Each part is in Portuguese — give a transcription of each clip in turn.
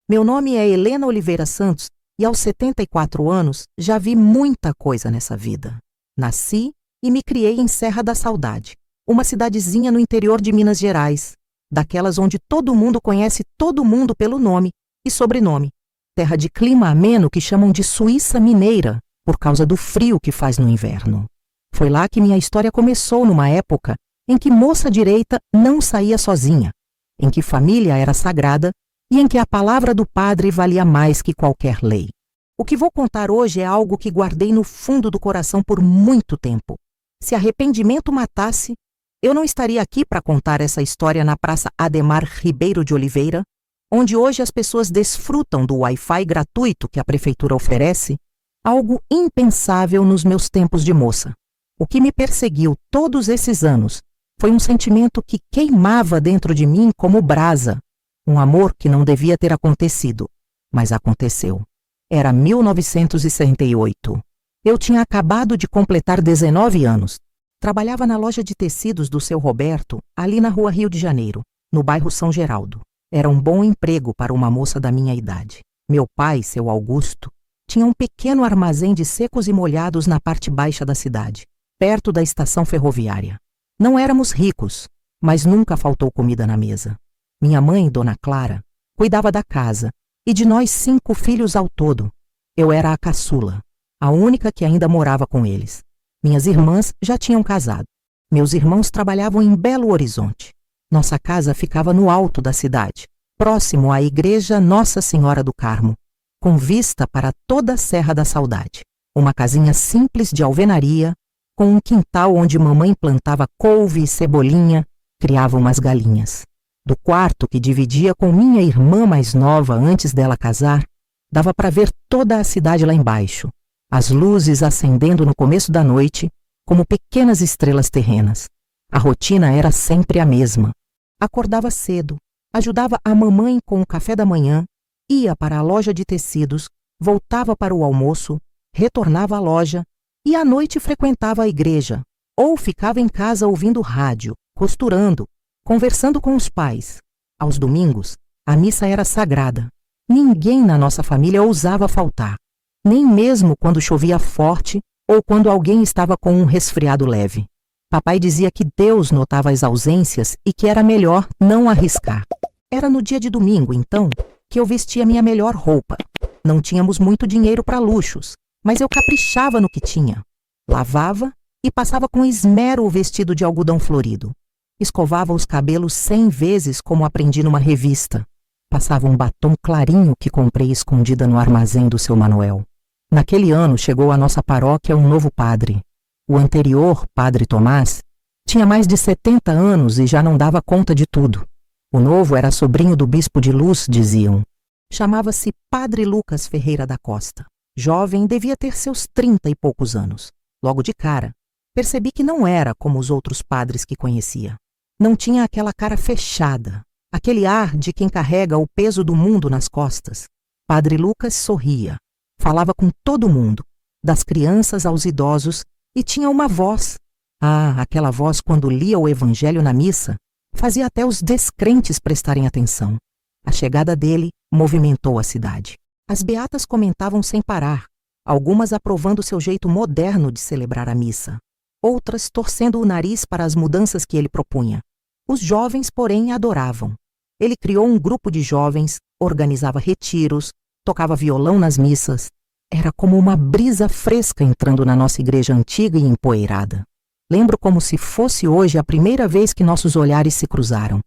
Meu nome é Helena Oliveira Santos e aos 74 anos já vi muita coisa nessa vida. Nasci e me criei em Serra da Saudade, uma cidadezinha no interior de Minas Gerais, daquelas onde todo mundo conhece todo mundo pelo nome e sobrenome. Terra de clima ameno que chamam de Suíça Mineira, por causa do frio que faz no inverno. Foi lá que minha história começou, numa época em que moça direita não saía sozinha, em que família era sagrada e em que a palavra do padre valia mais que qualquer lei. O que vou contar hoje é algo que guardei no fundo do coração por muito tempo. Se arrependimento matasse, eu não estaria aqui para contar essa história na Praça Ademar Ribeiro de Oliveira, onde hoje as pessoas desfrutam do Wi-Fi gratuito que a prefeitura oferece, algo impensável nos meus tempos de moça. O que me perseguiu todos esses anos foi um sentimento que queimava dentro de mim como brasa, um amor que não devia ter acontecido, mas aconteceu. Era 1968. Eu tinha acabado de completar 19 anos. Trabalhava na loja de tecidos do seu Roberto, ali na rua Rio de Janeiro, no bairro São Geraldo. Era um bom emprego para uma moça da minha idade. Meu pai, seu Augusto, tinha um pequeno armazém de secos e molhados na parte baixa da cidade, perto da estação ferroviária. Não éramos ricos, mas nunca faltou comida na mesa. Minha mãe, Dona Clara, cuidava da casa e de nós 5 filhos ao todo. Eu era a caçula, a única que ainda morava com eles. Minhas irmãs já tinham casado. Meus irmãos trabalhavam em Belo Horizonte. Nossa casa ficava no alto da cidade, próximo à igreja Nossa Senhora do Carmo, com vista para toda a Serra da Saudade. Uma casinha simples de alvenaria, com um quintal onde mamãe plantava couve e cebolinha, criava umas galinhas. Do quarto que dividia com minha irmã mais nova antes dela casar, dava para ver toda a cidade lá embaixo, as luzes acendendo no começo da noite, como pequenas estrelas terrenas. A rotina era sempre a mesma. Acordava cedo, ajudava a mamãe com o café da manhã, ia para a loja de tecidos, voltava para o almoço, retornava à loja e à noite frequentava a igreja, ou ficava em casa ouvindo rádio, costurando, conversando com os pais. Aos domingos, a missa era sagrada. Ninguém na nossa família ousava faltar, nem mesmo quando chovia forte ou quando alguém estava com um resfriado leve. Papai dizia que Deus notava as ausências e que era melhor não arriscar. Era no dia de domingo, então, que eu vestia minha melhor roupa. Não tínhamos muito dinheiro para luxos, mas eu caprichava no que tinha. Lavava e passava com esmero o vestido de algodão florido. Escovava os cabelos 100 vezes como aprendi numa revista. Passava um batom clarinho que comprei escondida no armazém do seu Manuel. Naquele ano chegou à nossa paróquia um novo padre. O anterior, Padre Tomás, tinha mais de 70 anos e já não dava conta de tudo. O novo era sobrinho do bispo de Luz, diziam. Chamava-se Padre Lucas Ferreira da Costa. Jovem, devia ter seus 30 e poucos anos. Logo de cara, percebi que não era como os outros padres que conhecia. Não tinha aquela cara fechada, aquele ar de quem carrega o peso do mundo nas costas. Padre Lucas sorria, falava com todo mundo, das crianças aos idosos, e tinha uma voz. Aquela voz, quando lia o evangelho na missa, fazia até os descrentes prestarem atenção. A chegada dele movimentou a cidade. As beatas comentavam sem parar, algumas aprovando seu jeito moderno de celebrar a missa, outras torcendo o nariz para as mudanças que ele propunha. Os jovens, porém, adoravam. Ele criou um grupo de jovens, organizava retiros, tocava violão nas missas. Era como uma brisa fresca entrando na nossa igreja antiga e empoeirada. Lembro como se fosse hoje a primeira vez que nossos olhares se cruzaram.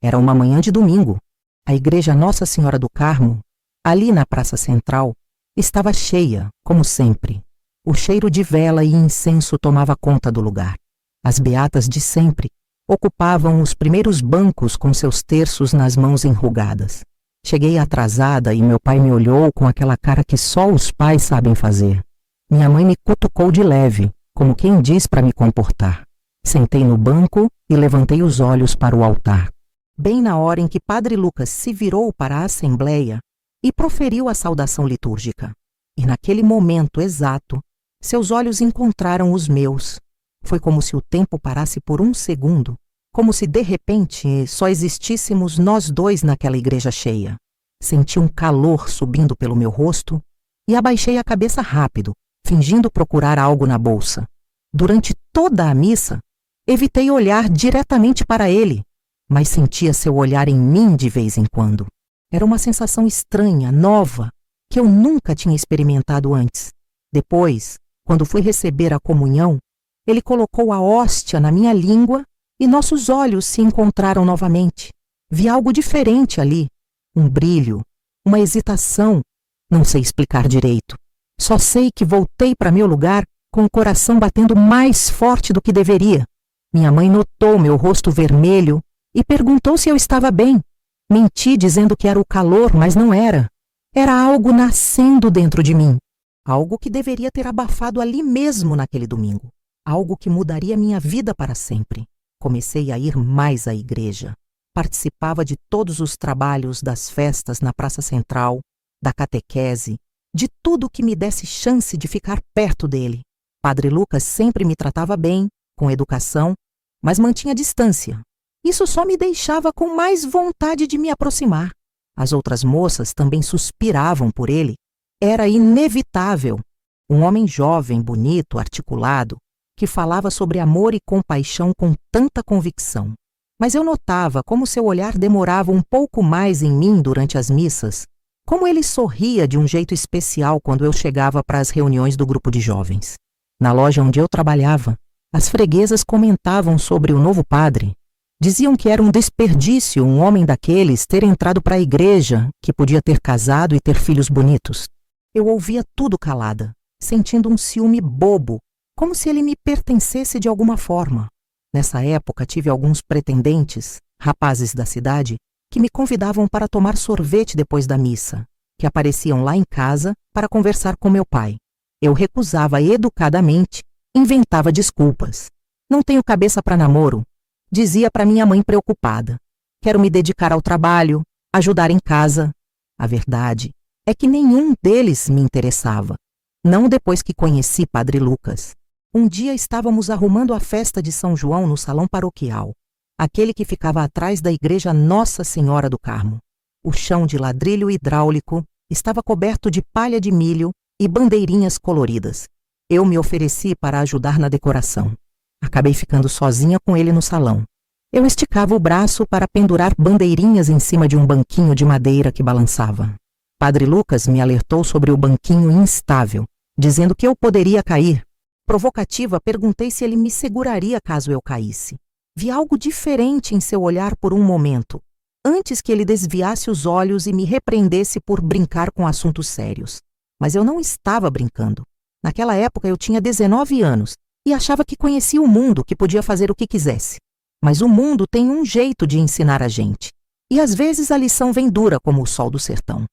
Era uma manhã de domingo. A igreja Nossa Senhora do Carmo, ali na Praça Central, estava cheia, como sempre. O cheiro de vela e incenso tomava conta do lugar. As beatas de sempre ocupavam os primeiros bancos com seus terços nas mãos enrugadas. Cheguei atrasada e meu pai me olhou com aquela cara que só os pais sabem fazer. Minha mãe me cutucou de leve, como quem diz para me comportar. Sentei no banco e levantei os olhos para o altar. Bem na hora em que Padre Lucas se virou para a assembleia e proferiu a saudação litúrgica. E naquele momento exato, seus olhos encontraram os meus. Foi como se o tempo parasse por um segundo, como se de repente só existíssemos nós dois naquela igreja cheia. Senti um calor subindo pelo meu rosto e abaixei a cabeça rápido, fingindo procurar algo na bolsa. Durante toda a missa, evitei olhar diretamente para ele, mas sentia seu olhar em mim de vez em quando. Era uma sensação estranha, nova, que eu nunca tinha experimentado antes. Depois, quando fui receber a comunhão, ele colocou a hóstia na minha língua e nossos olhos se encontraram novamente. Vi algo diferente ali, um brilho, uma hesitação, não sei explicar direito. Só sei que voltei para meu lugar com o coração batendo mais forte do que deveria. Minha mãe notou meu rosto vermelho e perguntou se eu estava bem. Menti dizendo que era o calor, mas não era. Era algo nascendo dentro de mim. Algo que deveria ter abafado ali mesmo naquele domingo. Algo que mudaria minha vida para sempre. Comecei a ir mais à igreja. Participava de todos os trabalhos das festas na Praça Central, da catequese, de tudo que me desse chance de ficar perto dele. Padre Lucas sempre me tratava bem, com educação, mas mantinha distância. Isso só me deixava com mais vontade de me aproximar. As outras moças também suspiravam por ele. Era inevitável. Um homem jovem, bonito, articulado, que falava sobre amor e compaixão com tanta convicção. Mas eu notava como seu olhar demorava um pouco mais em mim durante as missas, como ele sorria de um jeito especial quando eu chegava para as reuniões do grupo de jovens. Na loja onde eu trabalhava, as freguesas comentavam sobre o novo padre. Diziam que era um desperdício um homem daqueles ter entrado para a igreja, que podia ter casado e ter filhos bonitos. Eu ouvia tudo calada, sentindo um ciúme bobo, como se ele me pertencesse de alguma forma. Nessa época tive alguns pretendentes, rapazes da cidade, que me convidavam para tomar sorvete depois da missa, que apareciam lá em casa para conversar com meu pai. Eu recusava educadamente, inventava desculpas. Não tenho cabeça para namoro, dizia para minha mãe preocupada. Quero me dedicar ao trabalho, ajudar em casa. A verdade é que nenhum deles me interessava. Não depois que conheci Padre Lucas. Um dia estávamos arrumando a festa de São João no salão paroquial, aquele que ficava atrás da igreja Nossa Senhora do Carmo. O chão de ladrilho hidráulico estava coberto de palha de milho e bandeirinhas coloridas. Eu me ofereci para ajudar na decoração. Acabei ficando sozinha com ele no salão. Eu esticava o braço para pendurar bandeirinhas em cima de um banquinho de madeira que balançava. Padre Lucas me alertou sobre o banquinho instável, dizendo que eu poderia cair. Provocativa, perguntei se ele me seguraria caso eu caísse. Vi algo diferente em seu olhar por um momento, antes que ele desviasse os olhos e me repreendesse por brincar com assuntos sérios. Mas eu não estava brincando. Naquela época eu tinha 19 anos e achava que conhecia o mundo, que podia fazer o que quisesse. Mas o mundo tem um jeito de ensinar a gente. E às vezes a lição vem dura como o sol do sertão.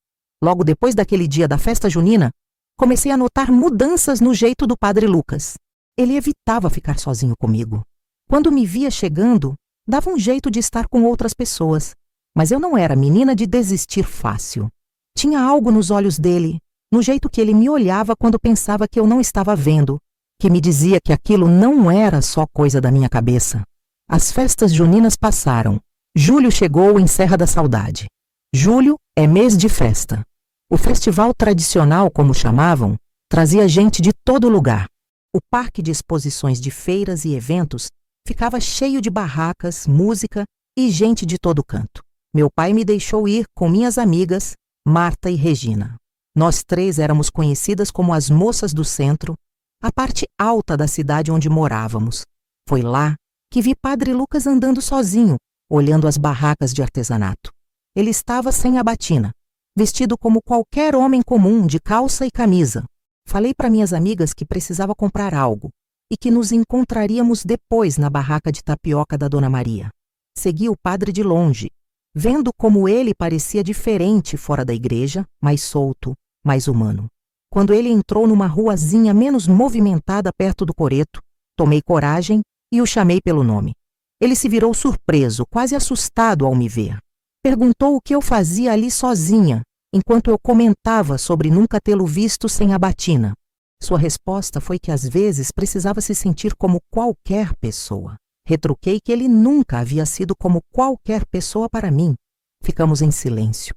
Logo depois daquele dia da festa junina, comecei a notar mudanças no jeito do Padre Lucas. Ele evitava ficar sozinho comigo. Quando me via chegando, dava um jeito de estar com outras pessoas. Mas eu não era menina de desistir fácil. Tinha algo nos olhos dele, no jeito que ele me olhava quando pensava que eu não estava vendo, que me dizia que aquilo não era só coisa da minha cabeça. As festas juninas passaram. Julho chegou em Serra da Saudade. Julho é mês de festa. O festival tradicional, como chamavam, trazia gente de todo lugar. O parque de exposições de feiras e eventos ficava cheio de barracas, música e gente de todo canto. Meu pai me deixou ir com minhas amigas, Marta e Regina. Nós três éramos conhecidas como as moças do centro, a parte alta da cidade onde morávamos. Foi lá que vi Padre Lucas andando sozinho, olhando as barracas de artesanato. Ele estava sem a batina, vestido como qualquer homem comum, de calça e camisa. Falei para minhas amigas que precisava comprar algo e que nos encontraríamos depois na barraca de tapioca da Dona Maria. Segui o padre de longe, vendo como ele parecia diferente fora da igreja, mais solto, mais humano. Quando ele entrou numa ruazinha menos movimentada perto do coreto, tomei coragem e o chamei pelo nome. Ele se virou surpreso, quase assustado ao me ver. Perguntou o que eu fazia ali sozinha, enquanto eu comentava sobre nunca tê-lo visto sem a batina. Sua resposta foi que às vezes precisava se sentir como qualquer pessoa. Retruquei que ele nunca havia sido como qualquer pessoa para mim. Ficamos em silêncio.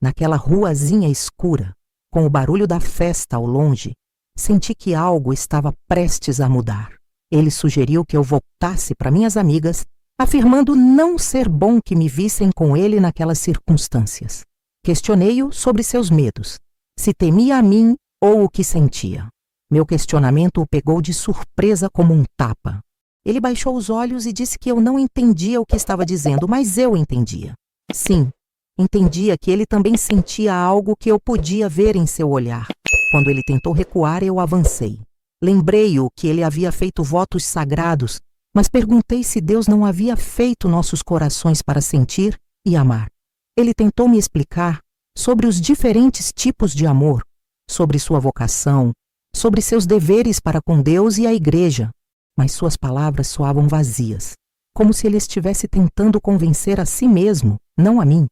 Naquela ruazinha escura, com o barulho da festa ao longe, senti que algo estava prestes a mudar. Ele sugeriu que eu voltasse para minhas amigas, afirmando não ser bom que me vissem com ele naquelas circunstâncias. Questionei-o sobre seus medos, se temia a mim ou o que sentia. Meu questionamento o pegou de surpresa como um tapa. Ele baixou os olhos e disse que eu não entendia o que estava dizendo, mas eu entendia. Sim, entendia que ele também sentia algo que eu podia ver em seu olhar. Quando ele tentou recuar, eu avancei. Lembrei-o que ele havia feito votos sagrados, mas perguntei se Deus não havia feito nossos corações para sentir e amar. Ele tentou me explicar sobre os diferentes tipos de amor, sobre sua vocação, sobre seus deveres para com Deus e a igreja, mas suas palavras soavam vazias, como se ele estivesse tentando convencer a si mesmo, não a mim.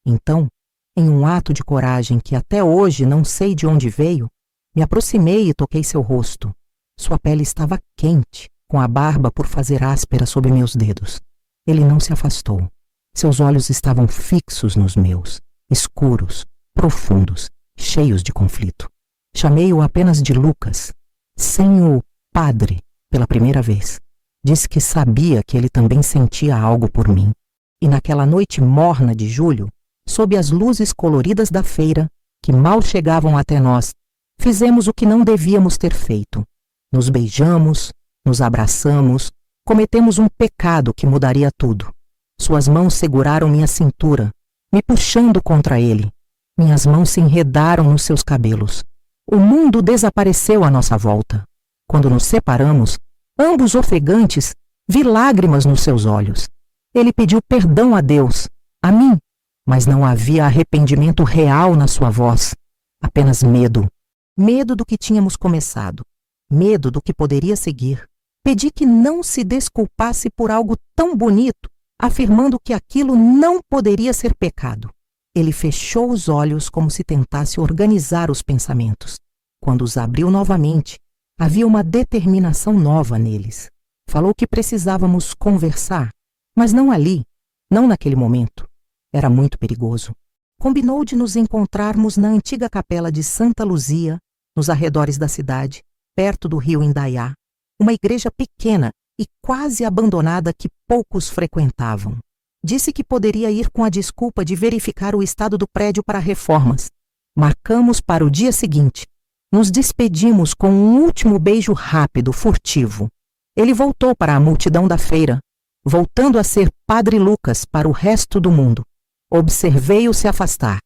Então, em um ato de coragem que até hoje não sei de onde veio, me aproximei e toquei seu rosto. Sua pele estava quente, com a barba por fazer áspera sob meus dedos. Ele não se afastou. Seus olhos estavam fixos nos meus, escuros, profundos, cheios de conflito. Chamei-o apenas de Lucas, sem o padre, pela primeira vez. Disse que sabia que ele também sentia algo por mim. E naquela noite morna de julho, sob as luzes coloridas da feira, que mal chegavam até nós, fizemos o que não devíamos ter feito. Nos beijamos, nos abraçamos, cometemos um pecado que mudaria tudo. Suas mãos seguraram minha cintura, me puxando contra ele. Minhas mãos se enredaram nos seus cabelos. O mundo desapareceu à nossa volta. Quando nos separamos, ambos ofegantes, vi lágrimas nos seus olhos. Ele pediu perdão a Deus, a mim, mas não havia arrependimento real na sua voz. Apenas medo. Medo do que tínhamos começado. Medo do que poderia seguir. Pedi que não se desculpasse por algo tão bonito, afirmando que aquilo não poderia ser pecado. Ele fechou os olhos como se tentasse organizar os pensamentos. Quando os abriu novamente, havia uma determinação nova neles. Falou que precisávamos conversar, mas não ali, não naquele momento. Era muito perigoso. Combinou de nos encontrarmos na antiga capela de Santa Luzia, nos arredores da cidade, perto do rio Indaiá, uma igreja pequena e quase abandonada que poucos frequentavam. Disse que poderia ir com a desculpa de verificar o estado do prédio para reformas. Marcamos para o dia seguinte. Nos despedimos com um último beijo rápido, furtivo. Ele voltou para a multidão da feira, voltando a ser Padre Lucas para o resto do mundo. Observei-o se afastar,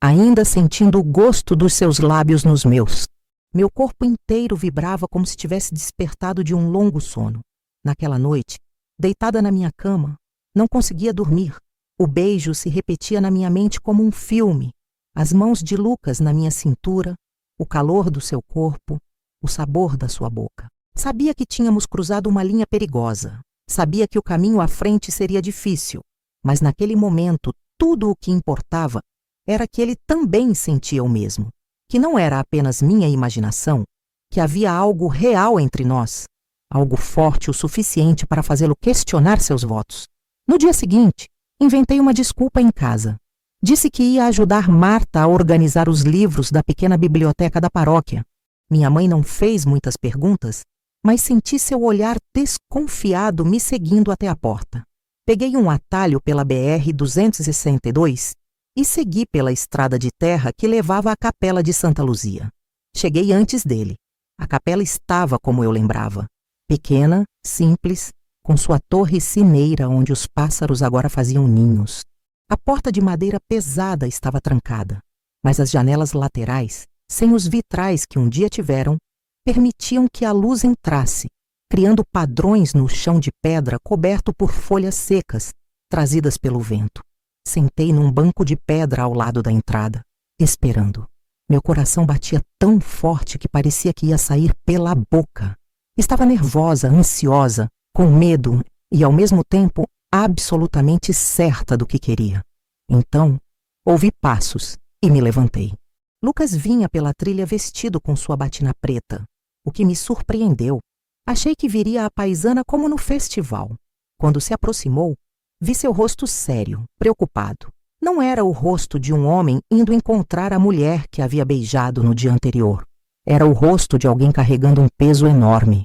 ainda sentindo o gosto dos seus lábios nos meus. Meu corpo inteiro vibrava como se tivesse despertado de um longo sono. Naquela noite, deitada na minha cama, não conseguia dormir. O beijo se repetia na minha mente como um filme. As mãos de Lucas na minha cintura, o calor do seu corpo, o sabor da sua boca. Sabia que tínhamos cruzado uma linha perigosa. Sabia que o caminho à frente seria difícil. Mas naquele momento, tudo o que importava era que ele também sentia o mesmo. Que não era apenas minha imaginação, que havia algo real entre nós, algo forte o suficiente para fazê-lo questionar seus votos. No dia seguinte, inventei uma desculpa em casa. Disse que ia ajudar Marta a organizar os livros da pequena biblioteca da paróquia. Minha mãe não fez muitas perguntas, mas senti seu olhar desconfiado me seguindo até a porta. Peguei um atalho pela BR-262 e segui pela estrada de terra que levava à capela de Santa Luzia. Cheguei antes dele. A capela estava como eu lembrava. Pequena, simples, com sua torre sineira onde os pássaros agora faziam ninhos. A porta de madeira pesada estava trancada, mas as janelas laterais, sem os vitrais que um dia tiveram, permitiam que a luz entrasse, criando padrões no chão de pedra coberto por folhas secas, trazidas pelo vento. Sentei num banco de pedra ao lado da entrada, esperando. Meu coração batia tão forte que parecia que ia sair pela boca. Estava nervosa, ansiosa, com medo e, ao mesmo tempo, absolutamente certa do que queria. Então, ouvi passos e me levantei. Lucas vinha pela trilha vestido com sua batina preta, o que me surpreendeu. Achei que viria a paisana como no festival. Quando se aproximou, vi seu rosto sério, preocupado. Não era o rosto de um homem indo encontrar a mulher que havia beijado no dia anterior. Era o rosto de alguém carregando um peso enorme.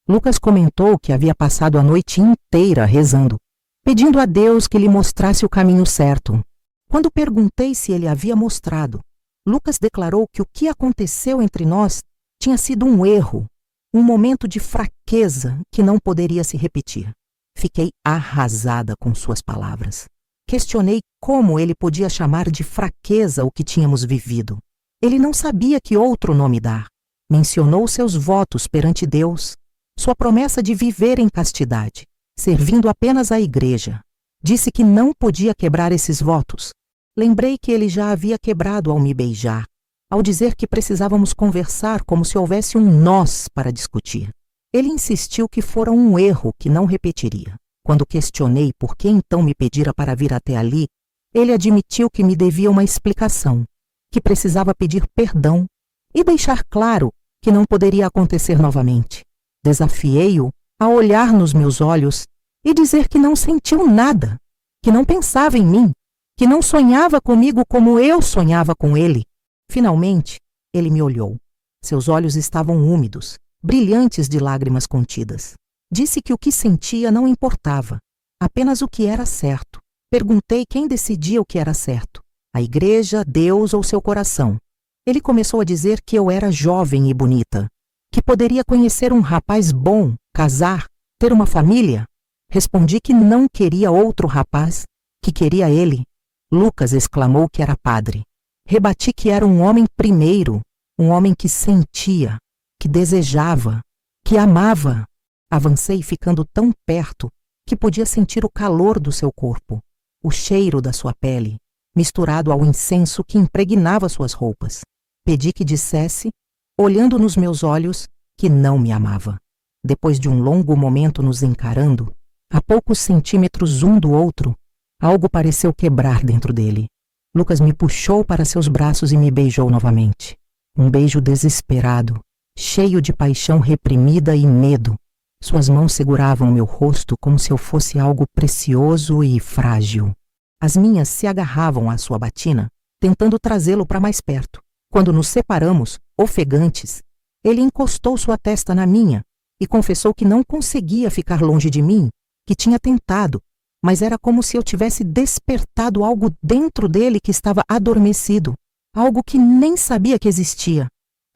Lucas comentou que havia passado a noite inteira rezando, pedindo a Deus que lhe mostrasse o caminho certo. Quando perguntei se ele havia mostrado, Lucas declarou que o que aconteceu entre nós tinha sido um erro, um momento de fraqueza que não poderia se repetir. Fiquei arrasada com suas palavras. Questionei como ele podia chamar de fraqueza o que tínhamos vivido. Ele não sabia que outro nome dar. Mencionou seus votos perante Deus, sua promessa de viver em castidade, servindo apenas à igreja. Disse que não podia quebrar esses votos. Lembrei que ele já havia quebrado ao me beijar, ao dizer que precisávamos conversar como se houvesse um nós para discutir. Ele insistiu que fora um erro que não repetiria. Quando questionei por que então me pedira para vir até ali, ele admitiu que me devia uma explicação, que precisava pedir perdão e deixar claro que não poderia acontecer novamente. Desafiei-o a olhar nos meus olhos e dizer que não sentiu nada, que não pensava em mim, que não sonhava comigo como eu sonhava com ele. Finalmente, ele me olhou. Seus olhos estavam úmidos, brilhantes de lágrimas contidas. Disse que o que sentia não importava, apenas o que era certo. Perguntei quem decidia o que era certo, a igreja, Deus ou seu coração. Ele começou a dizer que eu era jovem e bonita, que poderia conhecer um rapaz bom, casar, ter uma família. Respondi que não queria outro rapaz, que queria ele. Lucas exclamou que era padre. Rebati que era um homem primeiro, um homem que sentia, que desejava, que amava. Avancei ficando tão perto que podia sentir o calor do seu corpo, o cheiro da sua pele, misturado ao incenso que impregnava suas roupas. Pedi que dissesse, olhando nos meus olhos, que não me amava. Depois de um longo momento nos encarando, a poucos centímetros um do outro, algo pareceu quebrar dentro dele. Lucas me puxou para seus braços e me beijou novamente. Um beijo desesperado, cheio de paixão reprimida e medo. Suas mãos seguravam meu rosto como se eu fosse algo precioso e frágil. As minhas se agarravam à sua batina, tentando trazê-lo para mais perto. Quando nos separamos, ofegantes, ele encostou sua testa na minha e confessou que não conseguia ficar longe de mim, que tinha tentado, mas era como se eu tivesse despertado algo dentro dele que estava adormecido, algo que nem sabia que existia.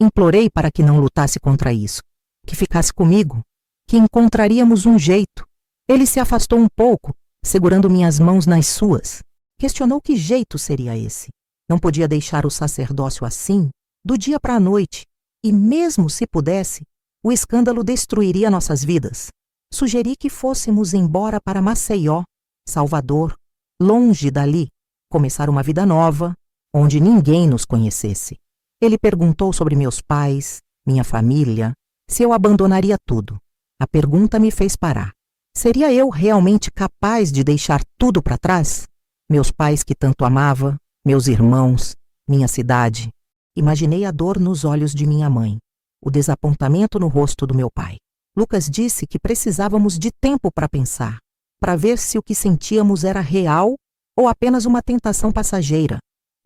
Implorei para que não lutasse contra isso, que ficasse comigo, que encontraríamos um jeito. Ele se afastou um pouco, segurando minhas mãos nas suas. Questionou que jeito seria esse. Não podia deixar o sacerdócio assim, do dia para a noite, e mesmo se pudesse, o escândalo destruiria nossas vidas. Sugeri que fôssemos embora para Maceió, Salvador, longe dali, começar uma vida nova, onde ninguém nos conhecesse. Ele perguntou sobre meus pais, minha família, se eu abandonaria tudo. A pergunta me fez parar. Seria eu realmente capaz de deixar tudo para trás? Meus pais que tanto amava, meus irmãos, minha cidade. Imaginei a dor nos olhos de minha mãe, o desapontamento no rosto do meu pai. Lucas disse que precisávamos de tempo para pensar, para ver se o que sentíamos era real ou apenas uma tentação passageira.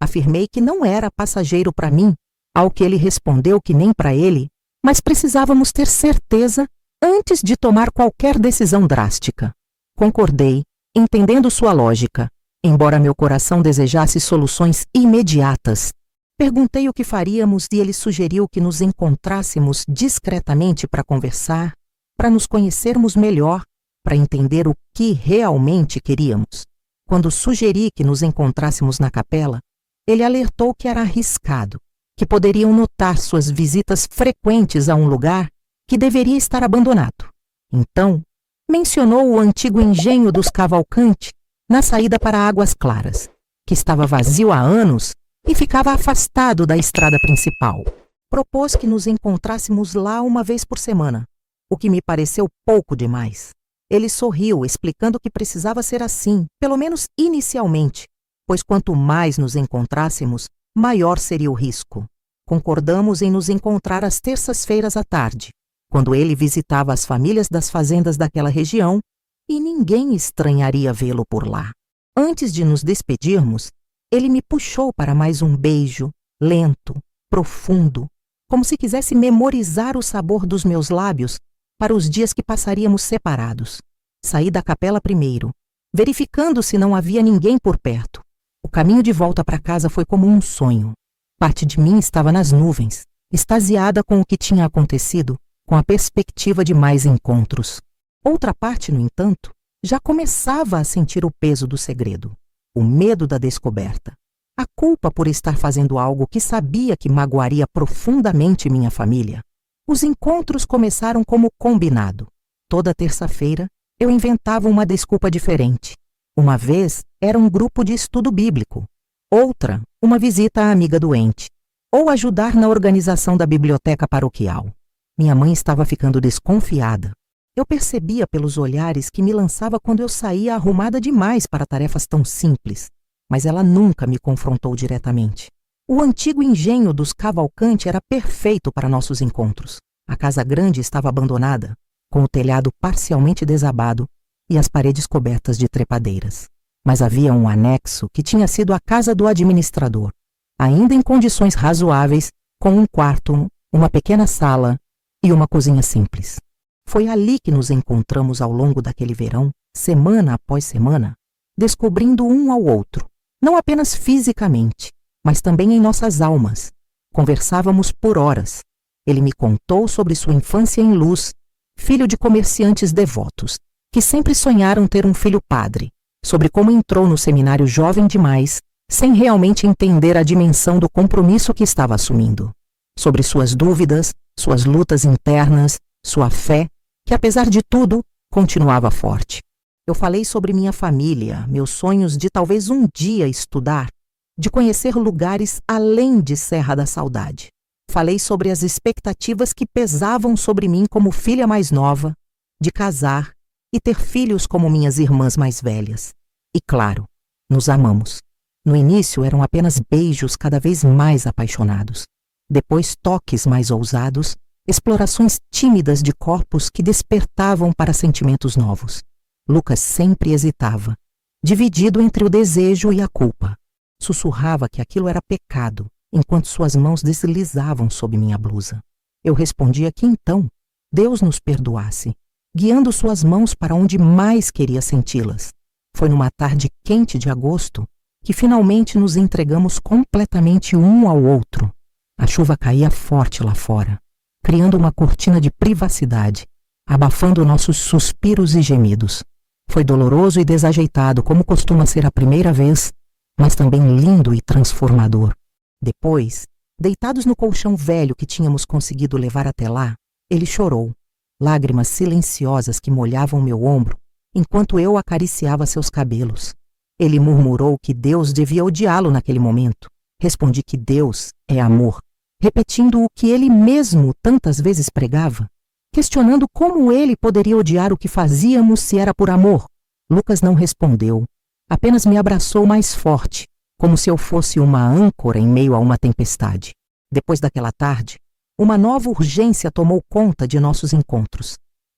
Afirmei que não era passageiro para mim, ao que ele respondeu que nem para ele, mas precisávamos ter certeza antes de tomar qualquer decisão drástica. Concordei, entendendo sua lógica, embora meu coração desejasse soluções imediatas. Perguntei o que faríamos e ele sugeriu que nos encontrássemos discretamente para conversar, para nos conhecermos melhor, para entender o que realmente queríamos. Quando sugeri que nos encontrássemos na capela, ele alertou que era arriscado, que poderiam notar suas visitas frequentes a um lugar que deveria estar abandonado. Então, mencionou o antigo engenho dos Cavalcante na saída para Águas Claras, que estava vazio há anos e ficava afastado da estrada principal. Propôs que nos encontrássemos lá uma vez por semana, o que me pareceu pouco demais. Ele sorriu, explicando que precisava ser assim, pelo menos inicialmente, pois quanto mais nos encontrássemos, maior seria o risco. Concordamos em nos encontrar às terças-feiras à tarde, quando ele visitava as famílias das fazendas daquela região, e ninguém estranharia vê-lo por lá. Antes de nos despedirmos, Ele me puxou para mais um beijo, lento, profundo, como se quisesse memorizar o sabor dos meus lábios para os dias que passaríamos separados. Saí da capela primeiro, verificando se não havia ninguém por perto. O caminho de volta para casa foi como um sonho. Parte de mim estava nas nuvens, extasiada com o que tinha acontecido, com a perspectiva de mais encontros. Outra parte, no entanto, já começava a sentir o peso do segredo, o medo da descoberta, a culpa por estar fazendo algo que sabia que magoaria profundamente minha família. Os encontros começaram como combinado. Toda terça-feira, eu inventava uma desculpa diferente. Uma vez, era um grupo de estudo bíblico. Outra, uma visita à amiga doente. Ou ajudar na organização da biblioteca paroquial. Minha mãe estava ficando desconfiada. Eu percebia pelos olhares que me lançava quando eu saía arrumada demais para tarefas tão simples, mas ela nunca me confrontou diretamente. O antigo engenho dos Cavalcante era perfeito para nossos encontros. A casa grande estava abandonada, com o telhado parcialmente desabado e as paredes cobertas de trepadeiras. Mas havia um anexo que tinha sido a casa do administrador, ainda em condições razoáveis, com um quarto, uma pequena sala e uma cozinha simples. Foi ali que nos encontramos ao longo daquele verão, semana após semana, descobrindo um ao outro, não apenas fisicamente, mas também em nossas almas. Conversávamos por horas. Ele me contou sobre sua infância em Luz, filho de comerciantes devotos, que sempre sonharam ter um filho padre, sobre como entrou no seminário jovem demais, sem realmente entender a dimensão do compromisso que estava assumindo, sobre suas dúvidas, suas lutas internas, sua fé, que apesar de tudo, continuava forte. Eu falei sobre minha família, meus sonhos de talvez um dia estudar, de conhecer lugares além de Serra da Saudade. Falei sobre as expectativas que pesavam sobre mim como filha mais nova, de casar e ter filhos como minhas irmãs mais velhas. E claro, nos amamos. No início eram apenas beijos cada vez mais apaixonados. Depois toques mais ousados, explorações tímidas de corpos que despertavam para sentimentos novos. Lucas sempre hesitava, dividido entre o desejo e a culpa. Sussurrava que aquilo era pecado, enquanto suas mãos deslizavam sob minha blusa. Eu respondia que então Deus nos perdoasse, guiando suas mãos para onde mais queria senti-las. Foi numa tarde quente de agosto que finalmente nos entregamos completamente um ao outro. A chuva caía forte lá fora, criando uma cortina de privacidade, abafando nossos suspiros e gemidos. Foi doloroso e desajeitado, como costuma ser a primeira vez, mas também lindo e transformador. Depois, deitados no colchão velho que tínhamos conseguido levar até lá, ele chorou, lágrimas silenciosas que molhavam meu ombro enquanto eu acariciava seus cabelos. Ele murmurou que Deus devia odiá-lo naquele momento. Respondi que Deus é amor, repetindo o que ele mesmo tantas vezes pregava, questionando como ele poderia odiar o que fazíamos se era por amor. Lucas não respondeu, apenas me abraçou mais forte, como se eu fosse uma âncora em meio a uma tempestade. Depois daquela tarde, uma nova urgência tomou conta de nossos encontros.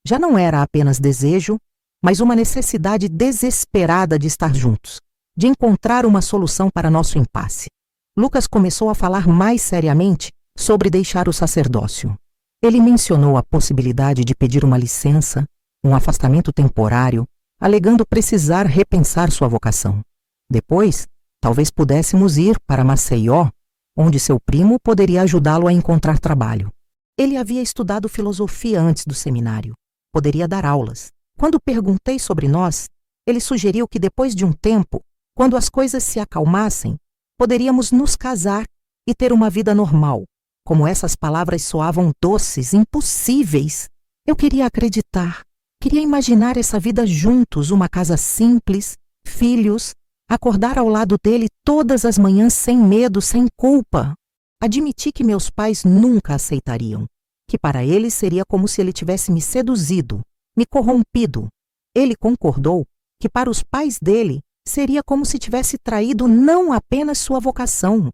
Já não era apenas desejo, mas uma necessidade desesperada de estar juntos, de encontrar uma solução para nosso impasse. Lucas começou a falar mais seriamente sobre deixar o sacerdócio. Ele mencionou a possibilidade de pedir uma licença, um afastamento temporário, alegando precisar repensar sua vocação. Depois, talvez pudéssemos ir para Maceió, onde seu primo poderia ajudá-lo a encontrar trabalho. Ele havia estudado filosofia antes do seminário. Poderia dar aulas. Quando perguntei sobre nós, ele sugeriu que depois de um tempo, quando as coisas se acalmassem, poderíamos nos casar e ter uma vida normal. Como essas palavras soavam doces, impossíveis. Eu queria acreditar, queria imaginar essa vida juntos, uma casa simples, filhos, acordar ao lado dele todas as manhãs sem medo, sem culpa. Admiti que meus pais nunca aceitariam, que para eles seria como se ele tivesse me seduzido, me corrompido. Ele concordou que para os pais dele seria como se tivesse traído não apenas sua vocação,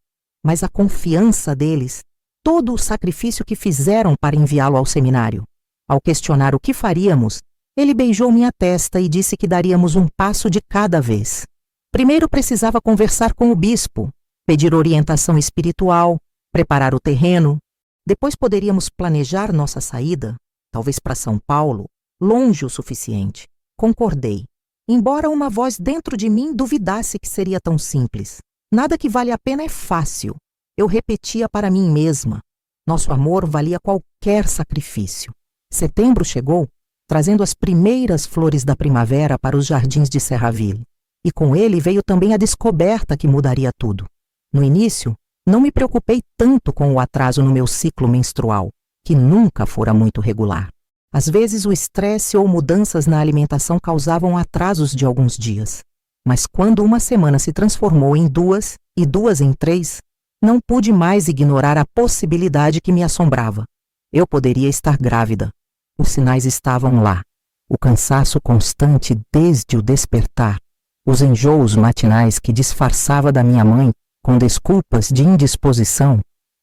mas a confiança deles, todo o sacrifício que fizeram para enviá-lo ao seminário. Ao questionar o que faríamos, ele beijou minha testa e disse que daríamos um passo de cada vez. Primeiro precisava conversar com o bispo, pedir orientação espiritual, preparar o terreno. Depois poderíamos planejar nossa saída, talvez para São Paulo, longe o suficiente. Concordei, embora uma voz dentro de mim duvidasse que seria tão simples. Nada que vale a pena é fácil. Eu repetia para mim mesma. Nosso amor valia qualquer sacrifício. Setembro chegou, trazendo as primeiras flores da primavera para os jardins de Serraville. E com ele veio também a descoberta que mudaria tudo. No início, não me preocupei tanto com o atraso no meu ciclo menstrual, que nunca fora muito regular. Às vezes o estresse ou mudanças na alimentação causavam atrasos de alguns dias. Mas quando uma semana se transformou em 2 e 2 em 3, não pude mais ignorar a possibilidade que me assombrava. Eu poderia estar grávida. Os sinais estavam lá. O cansaço constante desde o despertar. Os enjoos matinais que disfarçava da minha mãe com desculpas de indisposição.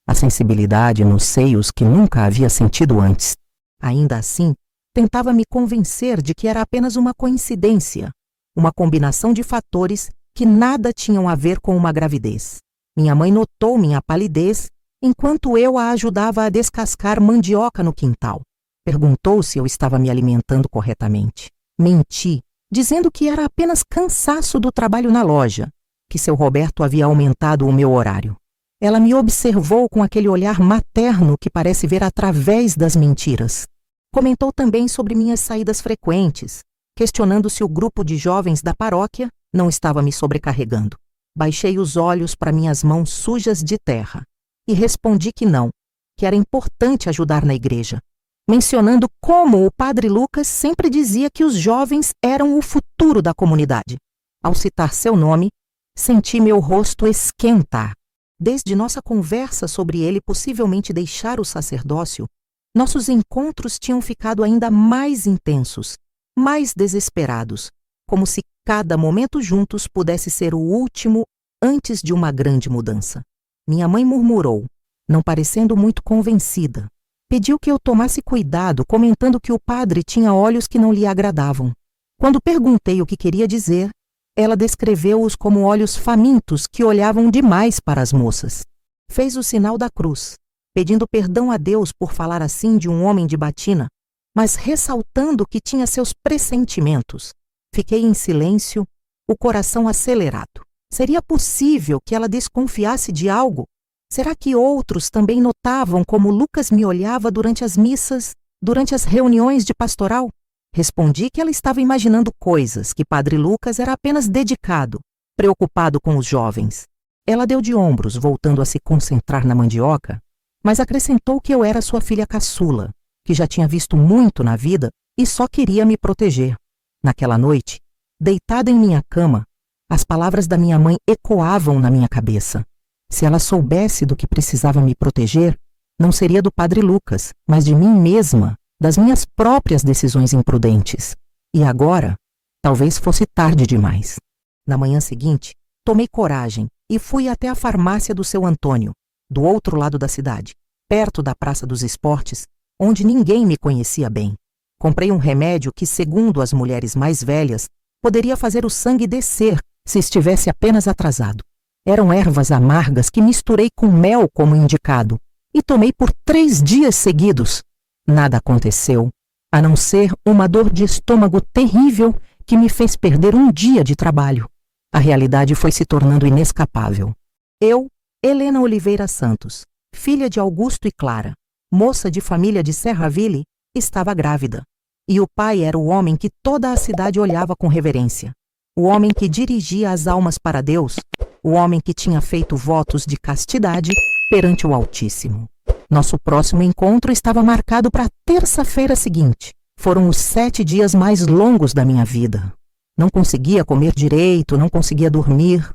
A sensibilidade nos seios que nunca havia sentido antes. Ainda assim, tentava me convencer de que era apenas uma coincidência. Uma combinação de fatores que nada tinham a ver com uma gravidez. Minha mãe notou minha palidez enquanto eu a ajudava a descascar mandioca no quintal. Perguntou se eu estava me alimentando corretamente. Menti, dizendo que era apenas cansaço do trabalho na loja, que seu Roberto havia aumentado o meu horário. Ela me observou com aquele olhar materno que parece ver através das mentiras. Comentou também sobre minhas saídas frequentes, questionando se o grupo de jovens da paróquia não estava me sobrecarregando. Baixei os olhos para minhas mãos sujas de terra e respondi que não, que era importante ajudar na igreja, mencionando como o padre Lucas sempre dizia que os jovens eram o futuro da comunidade. Ao citar seu nome, senti meu rosto esquentar. Desde nossa conversa sobre ele possivelmente deixar o sacerdócio, nossos encontros tinham ficado ainda mais intensos, mais desesperados, como se cada momento juntos pudesse ser o último antes de uma grande mudança. Minha mãe murmurou, não parecendo muito convencida. Pediu que eu tomasse cuidado, comentando que o padre tinha olhos que não lhe agradavam. Quando perguntei o que queria dizer, ela descreveu-os como olhos famintos que olhavam demais para as moças. Fez o sinal da cruz, pedindo perdão a Deus por falar assim de um homem de batina, mas ressaltando que tinha seus pressentimentos. Fiquei em silêncio, o coração acelerado. Seria possível que ela desconfiasse de algo? Será que outros também notavam como Lucas me olhava durante as missas, durante as reuniões de pastoral? Respondi que ela estava imaginando coisas, que Padre Lucas era apenas dedicado, preocupado com os jovens. Ela deu de ombros, voltando a se concentrar na mandioca, mas acrescentou que eu era sua filha caçula, que já tinha visto muito na vida e só queria me proteger. Naquela noite, deitada em minha cama, as palavras da minha mãe ecoavam na minha cabeça. Se ela soubesse do que precisava me proteger, não seria do Padre Lucas, mas de mim mesma, das minhas próprias decisões imprudentes. E agora, talvez fosse tarde demais. Na manhã seguinte, tomei coragem e fui até a farmácia do seu Antônio, do outro lado da cidade, perto da Praça dos Esportes, onde ninguém me conhecia bem. Comprei um remédio que, segundo as mulheres mais velhas, poderia fazer o sangue descer se estivesse apenas atrasado. Eram ervas amargas que misturei com mel como indicado e tomei por 3 dias seguidos. Nada aconteceu, a não ser uma dor de estômago terrível que me fez perder um dia de trabalho. A realidade foi se tornando inescapável. Eu, Helena Oliveira Santos, filha de Augusto e Clara, moça de família de Serraville, estava grávida. E o pai era o homem que toda a cidade olhava com reverência. O homem que dirigia as almas para Deus, o homem que tinha feito votos de castidade perante o Altíssimo. Nosso próximo encontro estava marcado para a terça-feira seguinte. Foram os 7 dias mais longos da minha vida. Não conseguia comer direito, não conseguia dormir.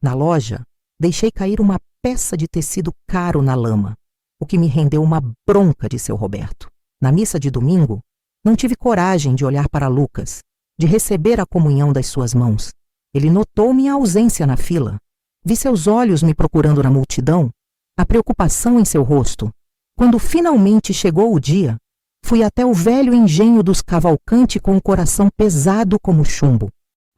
Na loja, deixei cair uma peça de tecido caro na lama, o que me rendeu uma bronca de seu Roberto. Na missa de domingo, não tive coragem de olhar para Lucas, de receber a comunhão das suas mãos. Ele notou minha ausência na fila. Vi seus olhos me procurando na multidão, a preocupação em seu rosto. Quando finalmente chegou o dia, fui até o velho engenho dos Cavalcante com o coração pesado como chumbo.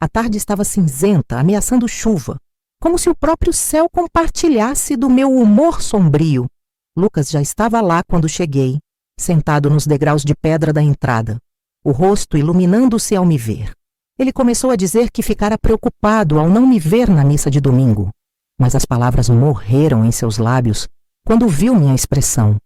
A tarde estava cinzenta, ameaçando chuva, como se o próprio céu compartilhasse do meu humor sombrio. Lucas já estava lá quando cheguei, sentado nos degraus de pedra da entrada, o rosto iluminando-se ao me ver. Ele começou a dizer que ficara preocupado ao não me ver na missa de domingo, mas as palavras morreram em seus lábios quando viu minha expressão.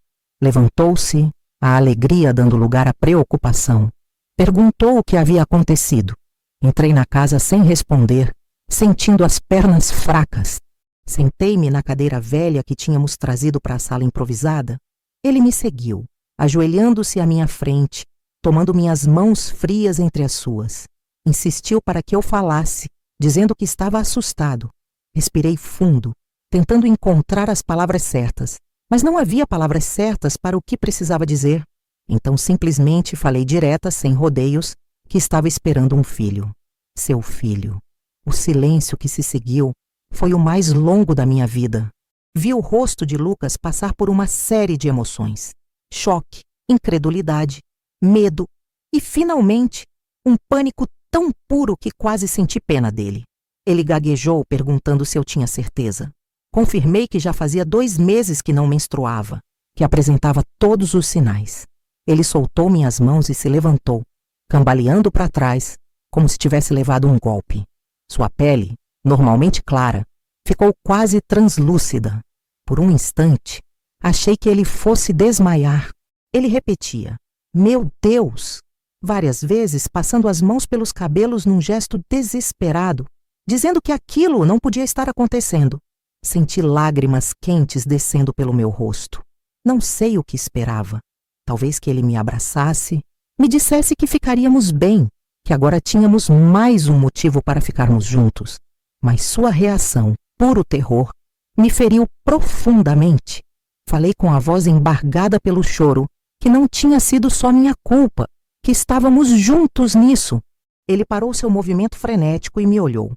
Levantou-se, a alegria dando lugar à preocupação. Perguntou o que havia acontecido. Entrei na casa sem responder, sentindo as pernas fracas. Sentei-me na cadeira velha que tínhamos trazido para a sala improvisada. Ele me seguiu, ajoelhando-se à minha frente, tomando minhas mãos frias entre as suas. Insistiu para que eu falasse, dizendo que estava assustado. Respirei fundo, tentando encontrar as palavras certas, mas não havia palavras certas para o que precisava dizer. Então simplesmente falei direta, sem rodeios, que estava esperando um filho. Seu filho. O silêncio que se seguiu foi o mais longo da minha vida. Vi o rosto de Lucas passar por uma série de emoções. Choque, incredulidade, medo e, finalmente, um pânico tão puro que quase senti pena dele. Ele gaguejou, perguntando se eu tinha certeza. Confirmei que já fazia 2 meses que não menstruava, que apresentava todos os sinais. Ele soltou minhas mãos e se levantou, cambaleando para trás, como se tivesse levado um golpe. Sua pele, normalmente clara, ficou quase translúcida. Por um instante, achei que ele fosse desmaiar. Ele repetia, "Meu Deus!", várias vezes passando as mãos pelos cabelos num gesto desesperado, dizendo que aquilo não podia estar acontecendo. Senti lágrimas quentes descendo pelo meu rosto. Não sei o que esperava. Talvez que ele me abraçasse, me dissesse que ficaríamos bem, que agora tínhamos mais um motivo para ficarmos juntos. Mas sua reação, puro terror, me feriu profundamente. Falei com a voz embargada pelo choro, que não tinha sido só minha culpa, que estávamos juntos nisso. Ele parou seu movimento frenético e me olhou.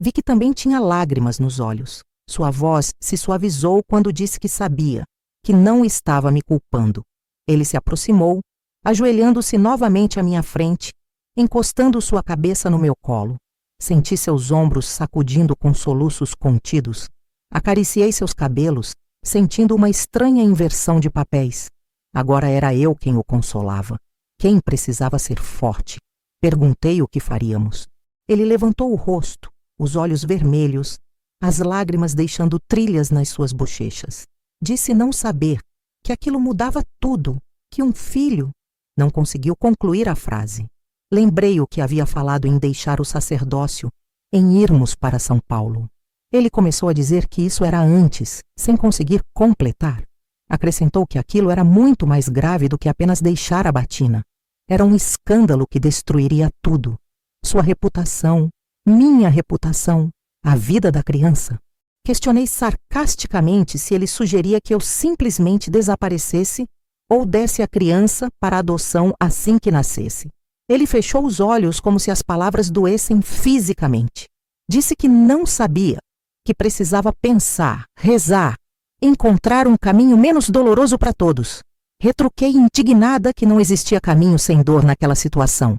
Vi que também tinha lágrimas nos olhos. Sua voz se suavizou quando disse que sabia, que não estava me culpando. Ele se aproximou, ajoelhando-se novamente à minha frente, encostando sua cabeça no meu colo. Senti seus ombros sacudindo com soluços contidos. Acariciei seus cabelos, sentindo uma estranha inversão de papéis. Agora era eu quem o consolava, quem precisava ser forte. Perguntei o que faríamos. Ele levantou o rosto, os olhos vermelhos, as lágrimas deixando trilhas nas suas bochechas. Disse não saber, que aquilo mudava tudo, que um filho... Não conseguiu concluir a frase. Lembrei o que havia falado em deixar o sacerdócio, em irmos para São Paulo. Ele começou a dizer que isso era antes, sem conseguir completar. Acrescentou que aquilo era muito mais grave do que apenas deixar a batina. Era um escândalo que destruiria tudo. Sua reputação, minha reputação, a vida da criança. Questionei sarcasticamente se ele sugeria que eu simplesmente desaparecesse ou desse a criança para adoção assim que nascesse. Ele fechou os olhos como se as palavras doessem fisicamente. Disse que não sabia, que precisava pensar, rezar, encontrar um caminho menos doloroso para todos. Retruquei indignada que não existia caminho sem dor naquela situação.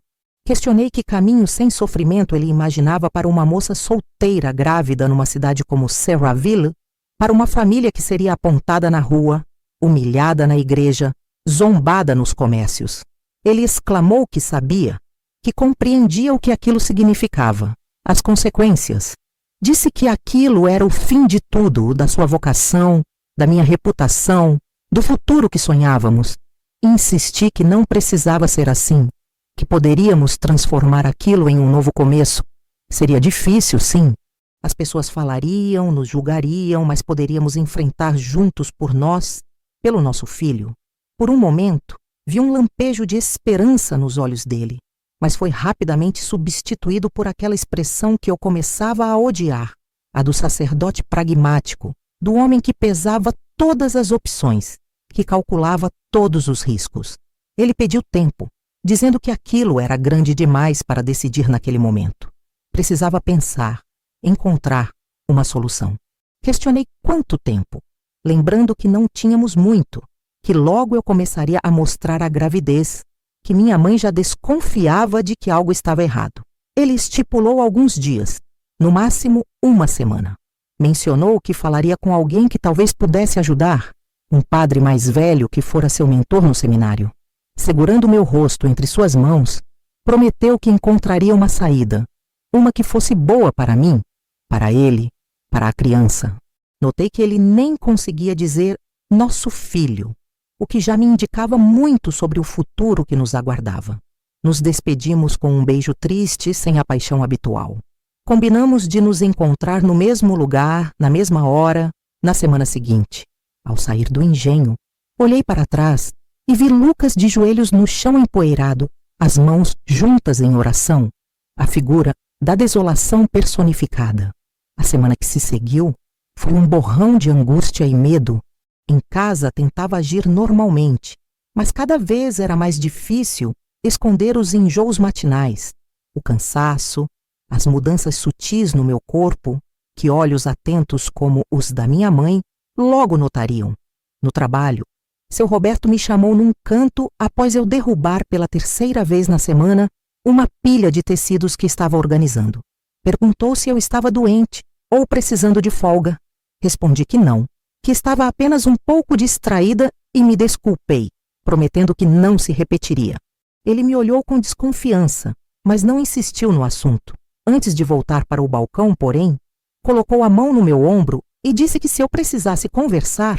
Questionei que caminho sem sofrimento ele imaginava para uma moça solteira grávida numa cidade como Serraville, para uma família que seria apontada na rua, humilhada na igreja, zombada nos comércios. Ele exclamou que sabia, que compreendia o que aquilo significava, as consequências. Disse que aquilo era o fim de tudo, da sua vocação, da minha reputação, do futuro que sonhávamos. Insisti que não precisava ser assim, que poderíamos transformar aquilo em um novo começo. Seria difícil, sim. As pessoas falariam, nos julgariam, mas poderíamos enfrentar juntos por nós, pelo nosso filho. Por um momento, vi um lampejo de esperança nos olhos dele, mas foi rapidamente substituído por aquela expressão que eu começava a odiar, a do sacerdote pragmático, do homem que pesava todas as opções, que calculava todos os riscos. Ele pediu tempo, dizendo que aquilo era grande demais para decidir naquele momento. Precisava pensar, encontrar uma solução. Questionei quanto tempo, lembrando que não tínhamos muito, que logo eu começaria a mostrar a gravidez, que minha mãe já desconfiava de que algo estava errado. Ele estipulou alguns dias, no máximo uma semana. Mencionou que falaria com alguém que talvez pudesse ajudar, um padre mais velho que fora seu mentor no seminário. Segurando meu rosto entre suas mãos, prometeu que encontraria uma saída, uma que fosse boa para mim, para ele, para a criança. Notei que ele nem conseguia dizer nosso filho, o que já me indicava muito sobre o futuro que nos aguardava. Nos despedimos com um beijo triste, sem a paixão habitual. Combinamos de nos encontrar no mesmo lugar, na mesma hora, na semana seguinte. Ao sair do engenho, olhei para trás e vi Lucas de joelhos no chão empoeirado, as mãos juntas em oração, a figura da desolação personificada. A semana que se seguiu foi um borrão de angústia e medo. Em casa tentava agir normalmente, mas cada vez era mais difícil esconder os enjoos matinais, o cansaço, as mudanças sutis no meu corpo, que olhos atentos como os da minha mãe logo notariam. No trabalho, seu Roberto me chamou num canto após eu derrubar pela terceira vez na semana uma pilha de tecidos que estava organizando. Perguntou se eu estava doente ou precisando de folga. Respondi que não, que estava apenas um pouco distraída e me desculpei, prometendo que não se repetiria. Ele me olhou com desconfiança, mas não insistiu no assunto. Antes de voltar para o balcão, porém, colocou a mão no meu ombro e disse que se eu precisasse conversar,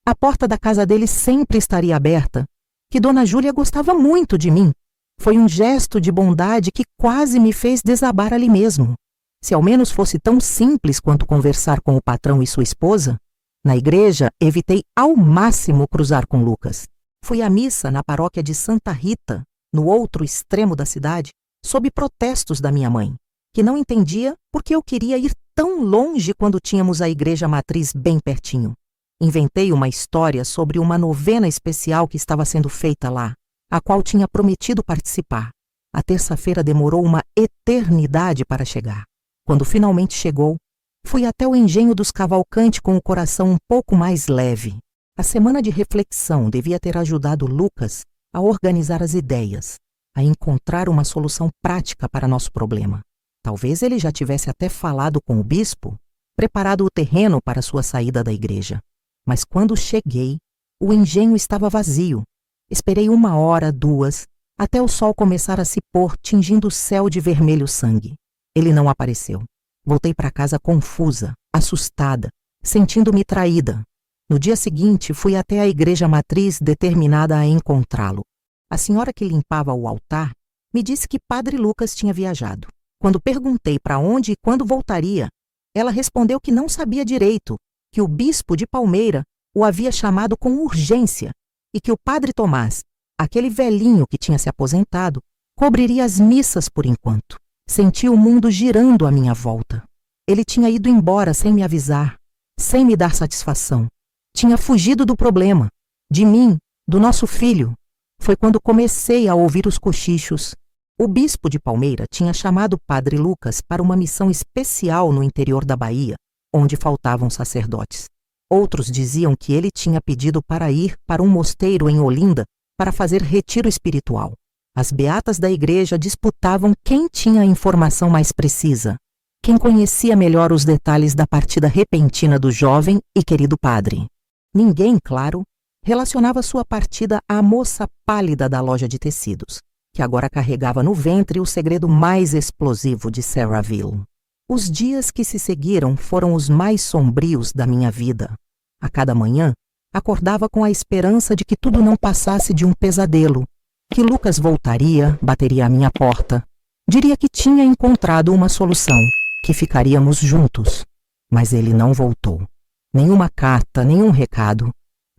a porta da casa dele sempre estaria aberta, que Dona Júlia gostava muito de mim. Foi um gesto de bondade que quase me fez desabar ali mesmo. Se ao menos fosse tão simples quanto conversar com o patrão e sua esposa. Na igreja, evitei ao máximo cruzar com Lucas. Fui à missa na paróquia de Santa Rita, no outro extremo da cidade, sob protestos da minha mãe, que não entendia por que eu queria ir tão longe quando tínhamos a igreja matriz bem pertinho. Inventei uma história sobre uma novena especial que estava sendo feita lá, a qual tinha prometido participar. A terça-feira demorou uma eternidade para chegar. Quando finalmente chegou, fui até o engenho dos Cavalcante com o coração um pouco mais leve. A semana de reflexão devia ter ajudado Lucas a organizar as ideias, a encontrar uma solução prática para nosso problema. Talvez ele já tivesse até falado com o bispo, preparado o terreno para sua saída da igreja. Mas quando cheguei, o engenho estava vazio. Esperei 1 hora, 2, até o sol começar a se pôr, tingindo o céu de vermelho sangue. Ele não apareceu. Voltei para casa confusa, assustada, sentindo-me traída. No dia seguinte, fui até a igreja matriz determinada a encontrá-lo. A senhora que limpava o altar me disse que Padre Lucas tinha viajado. Quando perguntei para onde e quando voltaria, ela respondeu que não sabia direito, que o bispo de Palmeira o havia chamado com urgência e que o padre Tomás, aquele velhinho que tinha se aposentado, cobriria as missas por enquanto. Senti o mundo girando à minha volta. Ele tinha ido embora sem me avisar, sem me dar satisfação. Tinha fugido do problema, de mim, do nosso filho. Foi quando comecei a ouvir os cochichos. O bispo de Palmeira tinha chamado o padre Lucas para uma missão especial no interior da Bahia, onde faltavam sacerdotes. Outros diziam que ele tinha pedido para ir para um mosteiro em Olinda para fazer retiro espiritual. As beatas da igreja disputavam quem tinha a informação mais precisa, quem conhecia melhor os detalhes da partida repentina do jovem e querido padre. Ninguém, claro, relacionava sua partida à moça pálida da loja de tecidos, que agora carregava no ventre o segredo mais explosivo de Saraville. Os dias que se seguiram foram os mais sombrios da minha vida. A cada manhã, acordava com a esperança de que tudo não passasse de um pesadelo, que Lucas voltaria, bateria à minha porta, diria que tinha encontrado uma solução, que ficaríamos juntos. Mas ele não voltou. Nenhuma carta, nenhum recado.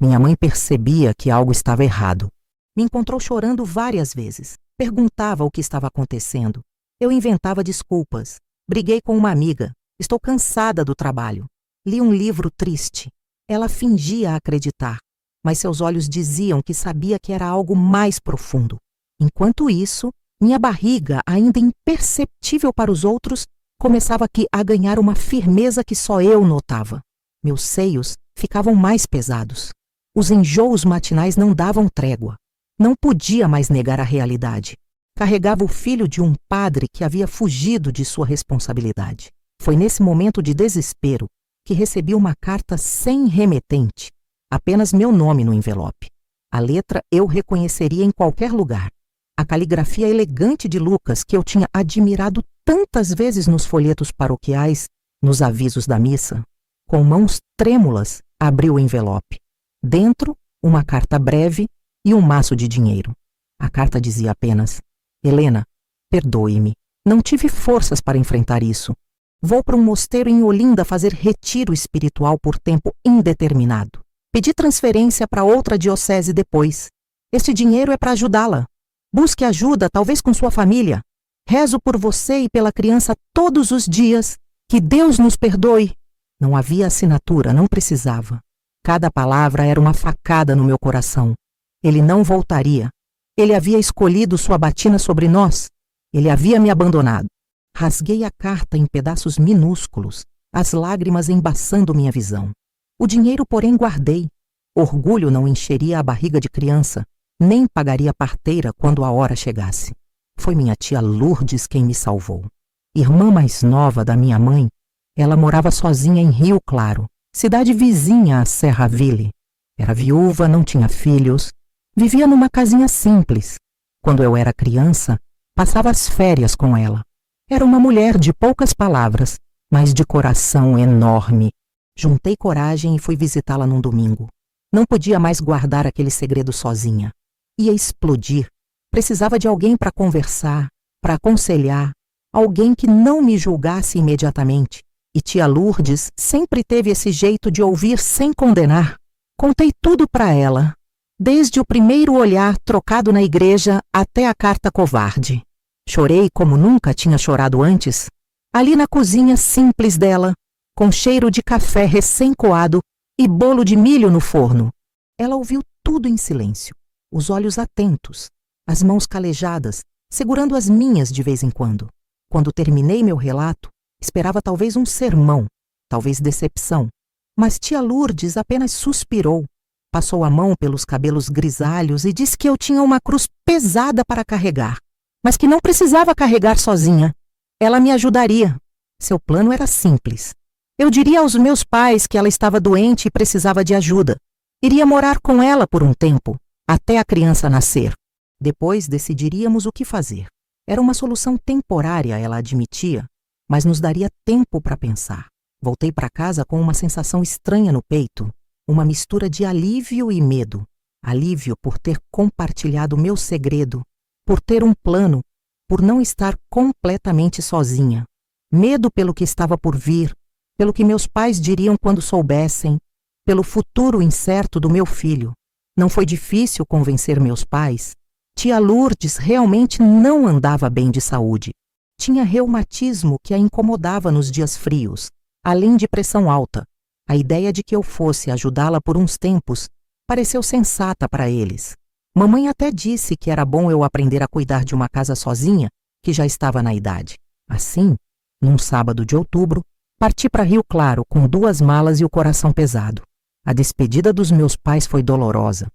Minha mãe percebia que algo estava errado. Me encontrou chorando várias vezes. Perguntava o que estava acontecendo. Eu inventava desculpas. Briguei com uma amiga. Estou cansada do trabalho. Li um livro triste. Ela fingia acreditar, mas seus olhos diziam que sabia que era algo mais profundo. Enquanto isso, minha barriga, ainda imperceptível para os outros, começava aqui a ganhar uma firmeza que só eu notava. Meus seios ficavam mais pesados. Os enjoos matinais não davam trégua. Não podia mais negar a realidade. Carregava o filho de um padre que havia fugido de sua responsabilidade. Foi nesse momento de desespero que recebi uma carta sem remetente, apenas meu nome no envelope. A letra eu reconheceria em qualquer lugar. A caligrafia elegante de Lucas, que eu tinha admirado tantas vezes nos folhetos paroquiais, nos avisos da missa. Com mãos trêmulas, abriu o envelope. Dentro, uma carta breve e um maço de dinheiro. A carta dizia apenas: Helena, perdoe-me. Não tive forças para enfrentar isso. Vou para um mosteiro em Olinda fazer retiro espiritual por tempo indeterminado. Pedi transferência para outra diocese depois. Este dinheiro é para ajudá-la. Busque ajuda, talvez com sua família. Rezo por você e pela criança todos os dias. Que Deus nos perdoe. Não havia assinatura, não precisava. Cada palavra era uma facada no meu coração. Ele não voltaria. Ele havia escolhido sua batina sobre nós. Ele havia me abandonado. Rasguei a carta em pedaços minúsculos, as lágrimas embaçando minha visão. O dinheiro, porém, guardei. Orgulho não encheria a barriga de criança, nem pagaria parteira quando a hora chegasse. Foi minha tia Lourdes quem me salvou. Irmã mais nova da minha mãe, ela morava sozinha em Rio Claro, cidade vizinha a Serraville. Era viúva, não tinha filhos, vivia numa casinha simples. Quando eu era criança, passava as férias com ela. Era uma mulher de poucas palavras, mas de coração enorme. Juntei coragem e fui visitá-la num domingo. Não podia mais guardar aquele segredo sozinha. Ia explodir. Precisava de alguém para conversar, para aconselhar, alguém que não me julgasse imediatamente. E tia Lourdes sempre teve esse jeito de ouvir sem condenar. Contei tudo para ela, desde o primeiro olhar trocado na igreja até a carta covarde. Chorei como nunca tinha chorado antes, ali na cozinha simples dela, com cheiro de café recém-coado e bolo de milho no forno. Ela ouviu tudo em silêncio, os olhos atentos, as mãos calejadas, segurando as minhas de vez em quando. Quando terminei meu relato, esperava talvez um sermão, talvez decepção, mas tia Lourdes apenas suspirou, passou a mão pelos cabelos grisalhos e disse que eu tinha uma cruz pesada para carregar, mas que não precisava carregar sozinha. Ela me ajudaria. Seu plano era simples. Eu diria aos meus pais que ela estava doente e precisava de ajuda. Iria morar com ela por um tempo, até a criança nascer. Depois decidiríamos o que fazer. Era uma solução temporária, ela admitia, mas nos daria tempo para pensar. Voltei para casa com uma sensação estranha no peito, uma mistura de alívio e medo. Alívio por ter compartilhado meu segredo, por ter um plano, por não estar completamente sozinha. Medo pelo que estava por vir, pelo que meus pais diriam quando soubessem, pelo futuro incerto do meu filho. Não foi difícil convencer meus pais. Tia Lourdes realmente não andava bem de saúde. Tinha reumatismo que a incomodava nos dias frios, além de pressão alta. A ideia de que eu fosse ajudá-la por uns tempos pareceu sensata para eles. Mamãe até disse que era bom eu aprender a cuidar de uma casa sozinha, que já estava na idade. Assim, num sábado de outubro, parti para Rio Claro com 2 malas e o coração pesado. A despedida dos meus pais foi dolorosa.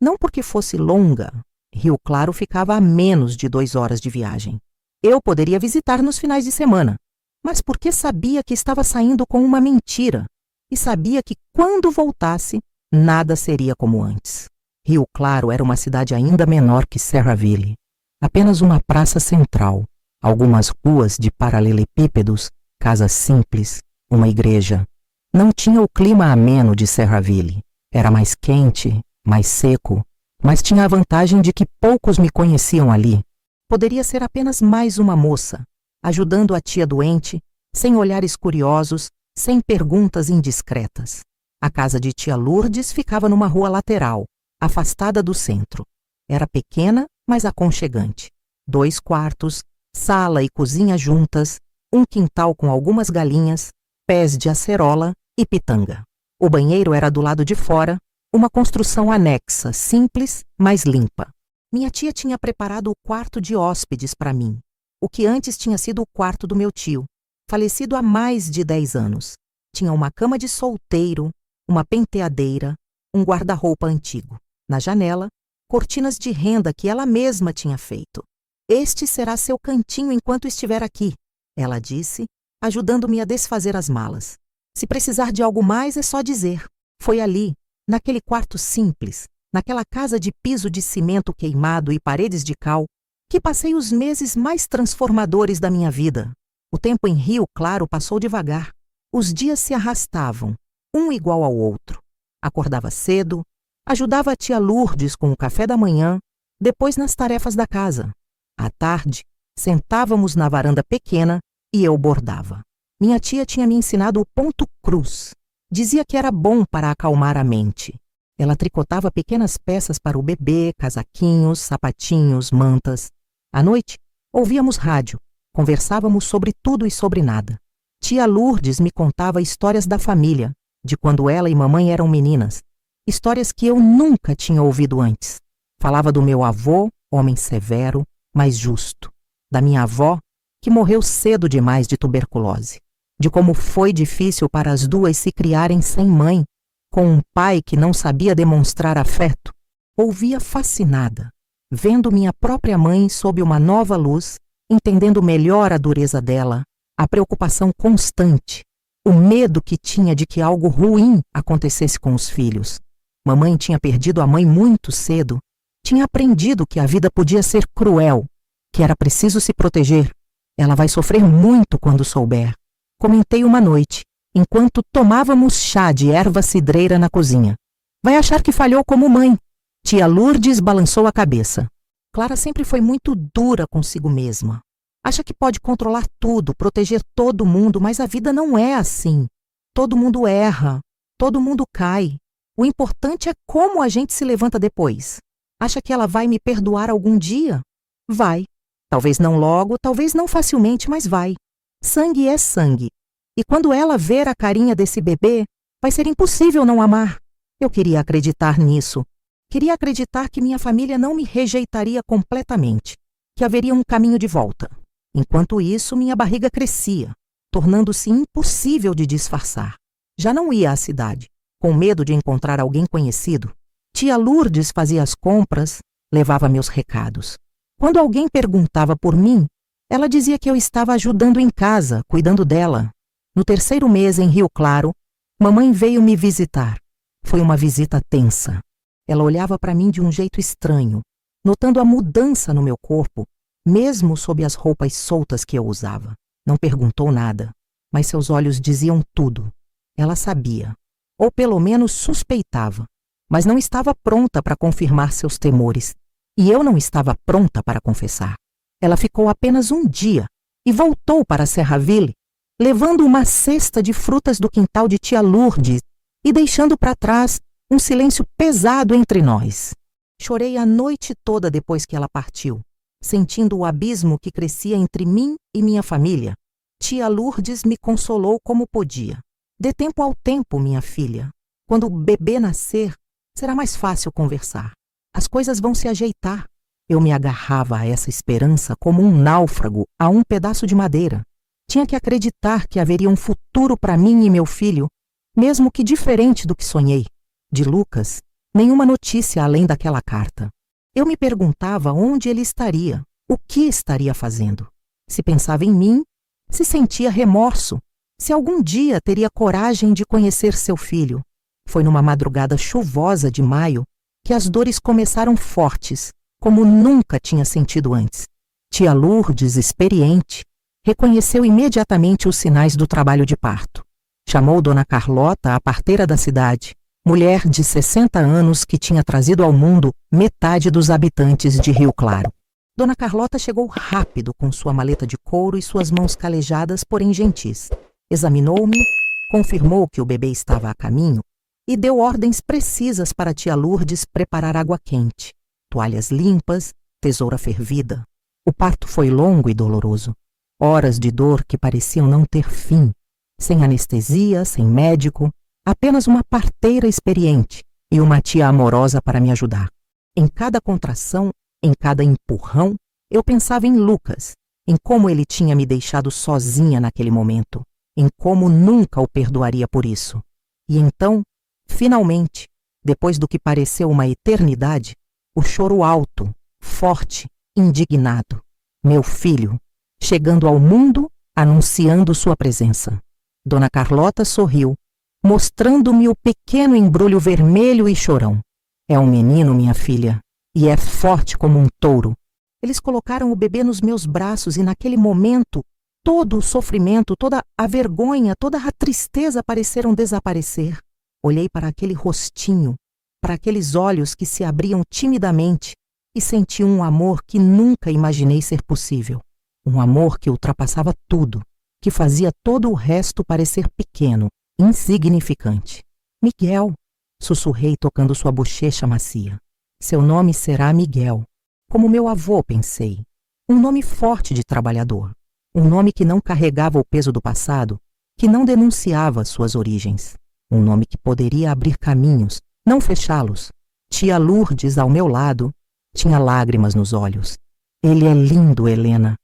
Não porque fosse longa. Rio Claro ficava a menos de 2 horas de viagem. Eu poderia visitar nos finais de semana, mas porque sabia que estava saindo com uma mentira e sabia que quando voltasse, nada seria como antes. Rio Claro era uma cidade ainda menor que Serraville. Apenas uma praça central, algumas ruas de paralelepípedos, casas simples, uma igreja. Não tinha o clima ameno de Serraville. Era mais quente, mais seco, mas tinha a vantagem de que poucos me conheciam ali. Poderia ser apenas mais uma moça, ajudando a tia doente, sem olhares curiosos, sem perguntas indiscretas. A casa de tia Lourdes ficava numa rua lateral, afastada do centro. Era pequena, mas aconchegante. 2 quartos, sala e cozinha juntas, um quintal com algumas galinhas, pés de acerola e pitanga. O banheiro era do lado de fora, uma construção anexa, simples, mas limpa. Minha tia tinha preparado o quarto de hóspedes para mim, o que antes tinha sido o quarto do meu tio, falecido há mais de 10 anos. Tinha uma cama de solteiro, uma penteadeira, um guarda-roupa antigo. Na janela, cortinas de renda que ela mesma tinha feito. Este será seu cantinho enquanto estiver aqui, ela disse, ajudando-me a desfazer as malas. Se precisar de algo mais, é só dizer. Foi ali, naquele quarto simples, naquela casa de piso de cimento queimado e paredes de cal, que passei os meses mais transformadores da minha vida. O tempo em Rio Claro passou devagar. Os dias se arrastavam, um igual ao outro. Acordava cedo, ajudava a tia Lourdes com o café da manhã, depois nas tarefas da casa. À tarde, sentávamos na varanda pequena e eu bordava. Minha tia tinha me ensinado o ponto cruz. Dizia que era bom para acalmar a mente. Ela tricotava pequenas peças para o bebê, casaquinhos, sapatinhos, mantas. À noite, ouvíamos rádio, conversávamos sobre tudo e sobre nada. Tia Lourdes me contava histórias da família, de quando ela e mamãe eram meninas. Histórias que eu nunca tinha ouvido antes. Falava do meu avô, homem severo, mas justo. Da minha avó, que morreu cedo demais de tuberculose. De como foi difícil para as duas se criarem sem mãe, com um pai que não sabia demonstrar afeto. Ouvia fascinada, vendo minha própria mãe sob uma nova luz, entendendo melhor a dureza dela, a preocupação constante, o medo que tinha de que algo ruim acontecesse com os filhos. Mamãe tinha perdido a mãe muito cedo, tinha aprendido que a vida podia ser cruel, que era preciso se proteger. Ela vai sofrer muito quando souber. Comentei uma noite, enquanto tomávamos chá de erva cidreira na cozinha. Vai achar que falhou como mãe. Tia Lourdes balançou a cabeça. Clara sempre foi muito dura consigo mesma. Acha que pode controlar tudo, proteger todo mundo, mas a vida não é assim. Todo mundo erra, todo mundo cai. O importante é como a gente se levanta depois. Acha que ela vai me perdoar algum dia? Vai. Talvez não logo, talvez não facilmente, mas vai. Sangue é sangue. E quando ela ver a carinha desse bebê, vai ser impossível não amar. Eu queria acreditar nisso. Queria acreditar que minha família não me rejeitaria completamente, que haveria um caminho de volta. Enquanto isso, minha barriga crescia, tornando-se impossível de disfarçar. Já não ia à cidade, com medo de encontrar alguém conhecido. Tia Lourdes fazia as compras, levava meus recados. Quando alguém perguntava por mim, ela dizia que eu estava ajudando em casa, cuidando dela. No terceiro mês, em Rio Claro, mamãe veio me visitar. Foi uma visita tensa. Ela olhava para mim de um jeito estranho, notando a mudança no meu corpo, mesmo sob as roupas soltas que eu usava. Não perguntou nada, mas seus olhos diziam tudo. Ela sabia, ou pelo menos suspeitava, mas não estava pronta para confirmar seus temores. E eu não estava pronta para confessar. Ela ficou apenas um dia e voltou para Serraville, levando uma cesta de frutas do quintal de tia Lourdes e deixando para trás um silêncio pesado entre nós. Chorei a noite toda depois que ela partiu, sentindo o abismo que crescia entre mim e minha família. Tia Lourdes me consolou como podia. Dê tempo ao tempo, minha filha. Quando o bebê nascer, será mais fácil conversar. As coisas vão se ajeitar. Eu me agarrava a essa esperança como um náufrago a um pedaço de madeira. Tinha que acreditar que haveria um futuro para mim e meu filho, mesmo que diferente do que sonhei. De Lucas, nenhuma notícia além daquela carta. Eu me perguntava onde ele estaria, o que estaria fazendo. Se pensava em mim, se sentia remorso, se algum dia teria coragem de conhecer seu filho. Foi numa madrugada chuvosa de maio que as dores começaram fortes, como nunca tinha sentido antes. Tia Lourdes, experiente, reconheceu imediatamente os sinais do trabalho de parto. Chamou Dona Carlota, a parteira da cidade, mulher de 60 anos que tinha trazido ao mundo metade dos habitantes de Rio Claro. Dona Carlota chegou rápido com sua maleta de couro e suas mãos calejadas, porém gentis. Examinou-me, confirmou que o bebê estava a caminho e deu ordens precisas para tia Lourdes preparar água quente, toalhas limpas, tesoura fervida. O parto foi longo e doloroso. Horas de dor que pareciam não ter fim, sem anestesia, sem médico, apenas uma parteira experiente e uma tia amorosa para me ajudar. Em cada contração, em cada empurrão, eu pensava em Lucas, em como ele tinha me deixado sozinha naquele momento, em como nunca o perdoaria por isso. E então, finalmente, depois do que pareceu uma eternidade, o choro alto, forte, indignado. Meu filho, chegando ao mundo, anunciando sua presença. Dona Carlota sorriu, mostrando-me o pequeno embrulho vermelho e chorão. É um menino, minha filha, e é forte como um touro. Eles colocaram o bebê nos meus braços e naquele momento, todo o sofrimento, toda a vergonha, toda a tristeza pareceram desaparecer. Olhei para aquele rostinho, para aqueles olhos que se abriam timidamente e senti um amor que nunca imaginei ser possível. Um amor que ultrapassava tudo, que fazia todo o resto parecer pequeno, insignificante. Miguel, sussurrei tocando sua bochecha macia. Seu nome será Miguel. Como meu avô, pensei. Um nome forte de trabalhador. Um nome que não carregava o peso do passado, que não denunciava suas origens. Um nome que poderia abrir caminhos, não fechá-los. Tia Lourdes, ao meu lado, tinha lágrimas nos olhos. Ele é lindo, Helena.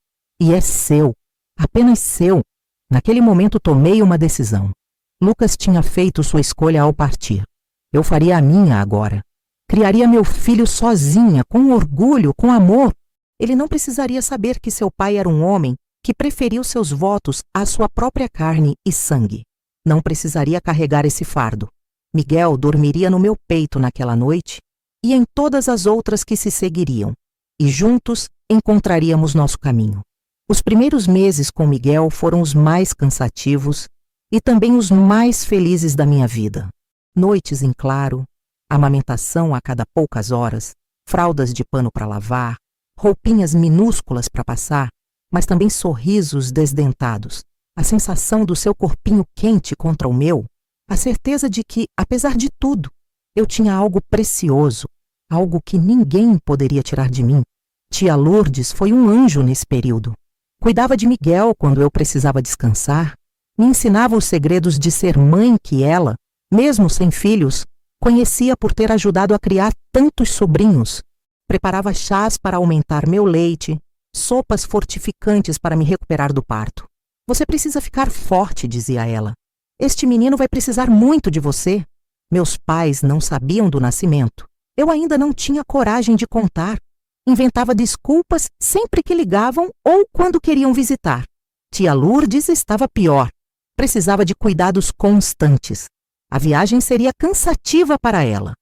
E é seu. Apenas seu. Naquele momento tomei uma decisão. Lucas tinha feito sua escolha ao partir. Eu faria a minha agora. Criaria meu filho sozinha, com orgulho, com amor. Ele não precisaria saber que seu pai era um homem que preferiu seus votos à sua própria carne e sangue. Não precisaria carregar esse fardo. Miguel dormiria no meu peito naquela noite e em todas as outras que se seguiriam, e juntos encontraríamos nosso caminho. Os primeiros meses com Miguel foram os mais cansativos e também os mais felizes da minha vida. Noites em claro, amamentação a cada poucas horas, fraldas de pano para lavar, roupinhas minúsculas para passar, mas também sorrisos desdentados, a sensação do seu corpinho quente contra o meu, a certeza de que, apesar de tudo, eu tinha algo precioso, algo que ninguém poderia tirar de mim. Tia Lourdes foi um anjo nesse período. Cuidava de Miguel quando eu precisava descansar, me ensinava os segredos de ser mãe que ela, mesmo sem filhos, conhecia por ter ajudado a criar tantos sobrinhos. Preparava chás para aumentar meu leite, sopas fortificantes para me recuperar do parto. Você precisa ficar forte, dizia ela. Este menino vai precisar muito de você. Meus pais não sabiam do nascimento. Eu ainda não tinha coragem de contar. Inventava desculpas sempre que ligavam ou quando queriam visitar. Tia Lourdes estava pior. Precisava de cuidados constantes. A viagem seria cansativa para ela.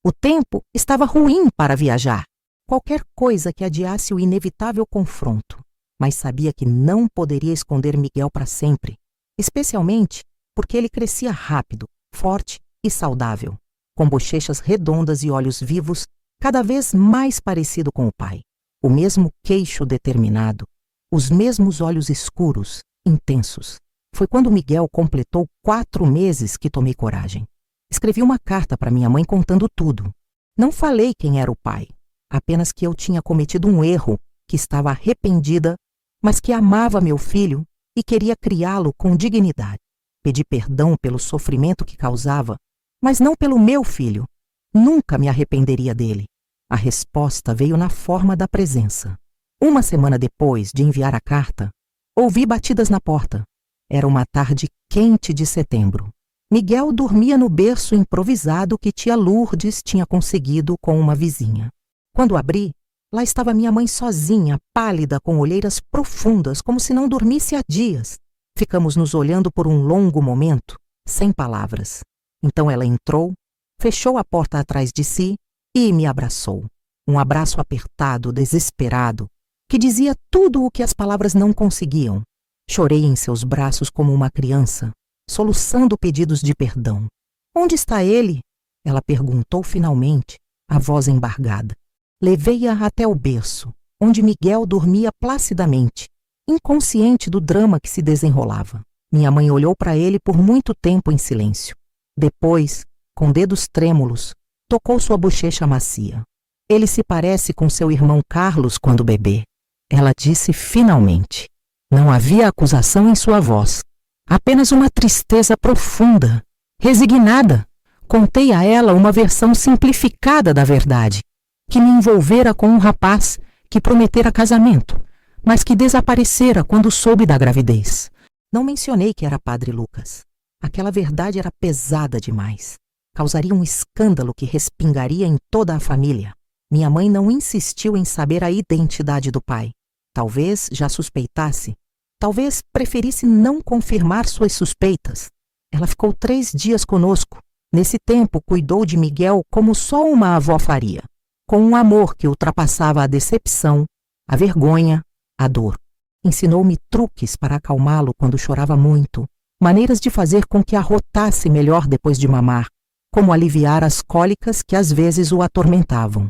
O tempo estava ruim para viajar. Qualquer coisa que adiasse o inevitável confronto. Mas sabia que não poderia esconder Miguel para sempre, especialmente porque ele crescia rápido, forte e saudável, com bochechas redondas e olhos vivos, cada vez mais parecido com o pai. O mesmo queixo determinado, os mesmos olhos escuros, intensos. Foi quando Miguel completou 4 meses que tomei coragem. Escrevi uma carta para minha mãe contando tudo. Não falei quem era o pai, apenas que eu tinha cometido um erro, que estava arrependida, mas que amava meu filho e queria criá-lo com dignidade. Pedi perdão pelo sofrimento que causava, mas não pelo meu filho. Nunca me arrependeria dele. A resposta veio na forma da presença. Uma semana depois de enviar a carta, ouvi batidas na porta. Era uma tarde quente de setembro. Miguel dormia no berço improvisado que tia Lourdes tinha conseguido com uma vizinha. Quando abri, lá estava minha mãe sozinha, pálida, com olheiras profundas, como se não dormisse há dias. Ficamos nos olhando por um longo momento, sem palavras. Então ela entrou, fechou a porta atrás de si e me abraçou. Um abraço apertado, desesperado, que dizia tudo o que as palavras não conseguiam. Chorei em seus braços como uma criança, soluçando pedidos de perdão. Onde está ele? Ela perguntou finalmente, a voz embargada. Levei-a até o berço, onde Miguel dormia placidamente, inconsciente do drama que se desenrolava. Minha mãe olhou para ele por muito tempo em silêncio. Depois, com dedos trêmulos, tocou sua bochecha macia. Ele se parece com seu irmão Carlos quando bebê. Ela disse finalmente. Não havia acusação em sua voz. Apenas uma tristeza profunda, resignada. Contei a ela uma versão simplificada da verdade, que me envolvera com um rapaz que prometera casamento, mas que desaparecera quando soube da gravidez. Não mencionei que era padre Lucas. Aquela verdade era pesada demais. Causaria um escândalo que respingaria em toda a família. Minha mãe não insistiu em saber a identidade do pai. Talvez já suspeitasse. Talvez preferisse não confirmar suas suspeitas. Ela ficou 3 dias conosco. Nesse tempo, cuidou de Miguel como só uma avó faria, com um amor que ultrapassava a decepção, a vergonha, a dor. Ensinou-me truques para acalmá-lo quando chorava muito, maneiras de fazer com que arrotasse melhor depois de mamar, como aliviar as cólicas que às vezes o atormentavam.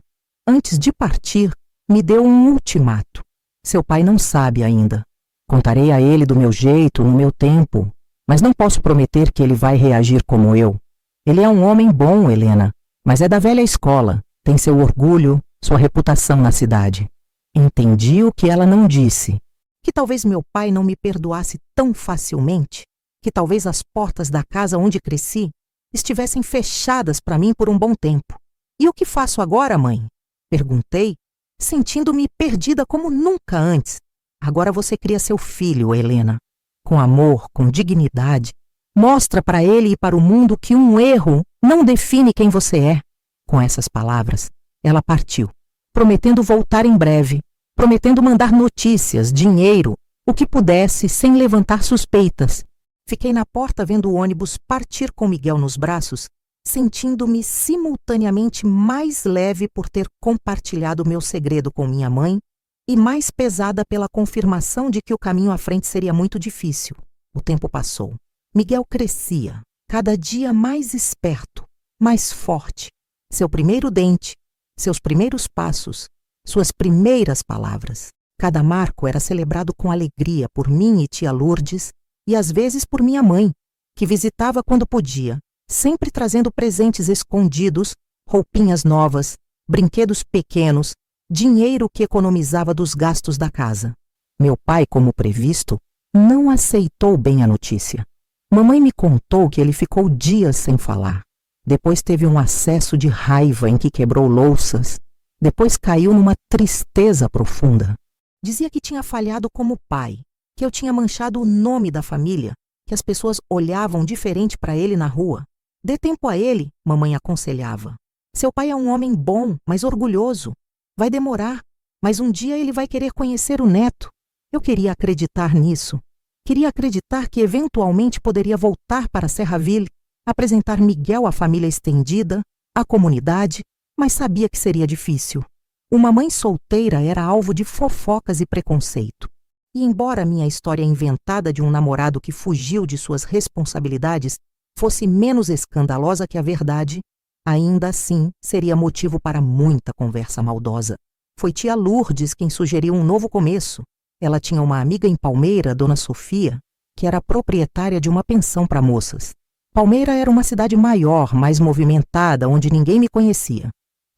Antes de partir, me deu um ultimato. Seu pai não sabe ainda. Contarei a ele do meu jeito, no meu tempo, mas não posso prometer que ele vai reagir como eu. Ele é um homem bom, Helena, mas é da velha escola, tem seu orgulho, sua reputação na cidade. Entendi o que ela não disse. Que talvez meu pai não me perdoasse tão facilmente, que talvez as portas da casa onde cresci estivessem fechadas para mim por um bom tempo. E o que faço agora, mãe? Perguntei, sentindo-me perdida como nunca antes. Agora você cria seu filho, Helena, com amor, com dignidade. Mostra para ele e para o mundo que um erro não define quem você é. Com essas palavras, ela partiu, prometendo voltar em breve, prometendo mandar notícias, dinheiro, o que pudesse, sem levantar suspeitas. Fiquei na porta vendo o ônibus partir com Miguel nos braços, sentindo-me simultaneamente mais leve por ter compartilhado meu segredo com minha mãe e mais pesada pela confirmação de que o caminho à frente seria muito difícil. O tempo passou. Miguel crescia, cada dia mais esperto, mais forte. Seu primeiro dente, seus primeiros passos, suas primeiras palavras. Cada marco era celebrado com alegria por mim e tia Lourdes, e às vezes por minha mãe, que visitava quando podia, sempre trazendo presentes escondidos, roupinhas novas, brinquedos pequenos, dinheiro que economizava dos gastos da casa. Meu pai, como previsto, não aceitou bem a notícia. Mamãe me contou que ele ficou dias sem falar. Depois teve um acesso de raiva em que quebrou louças. Depois caiu numa tristeza profunda. Dizia que tinha falhado como pai, que eu tinha manchado o nome da família, que as pessoas olhavam diferente para ele na rua. Dê tempo a ele, mamãe aconselhava. Seu pai é um homem bom, mas orgulhoso. Vai demorar, mas um dia ele vai querer conhecer o neto. Eu queria acreditar nisso. Queria acreditar que eventualmente poderia voltar para Serraville, apresentar Miguel à família estendida, à comunidade, mas sabia que seria difícil. Uma mãe solteira era alvo de fofocas e preconceito. E embora minha história inventada de um namorado que fugiu de suas responsabilidades fosse menos escandalosa que a verdade, ainda assim seria motivo para muita conversa maldosa. Foi tia Lourdes quem sugeriu um novo começo. Ela tinha uma amiga em Palmeira, Dona Sofia, que era proprietária de uma pensão para moças. Palmeira era uma cidade maior, mais movimentada, onde ninguém me conhecia.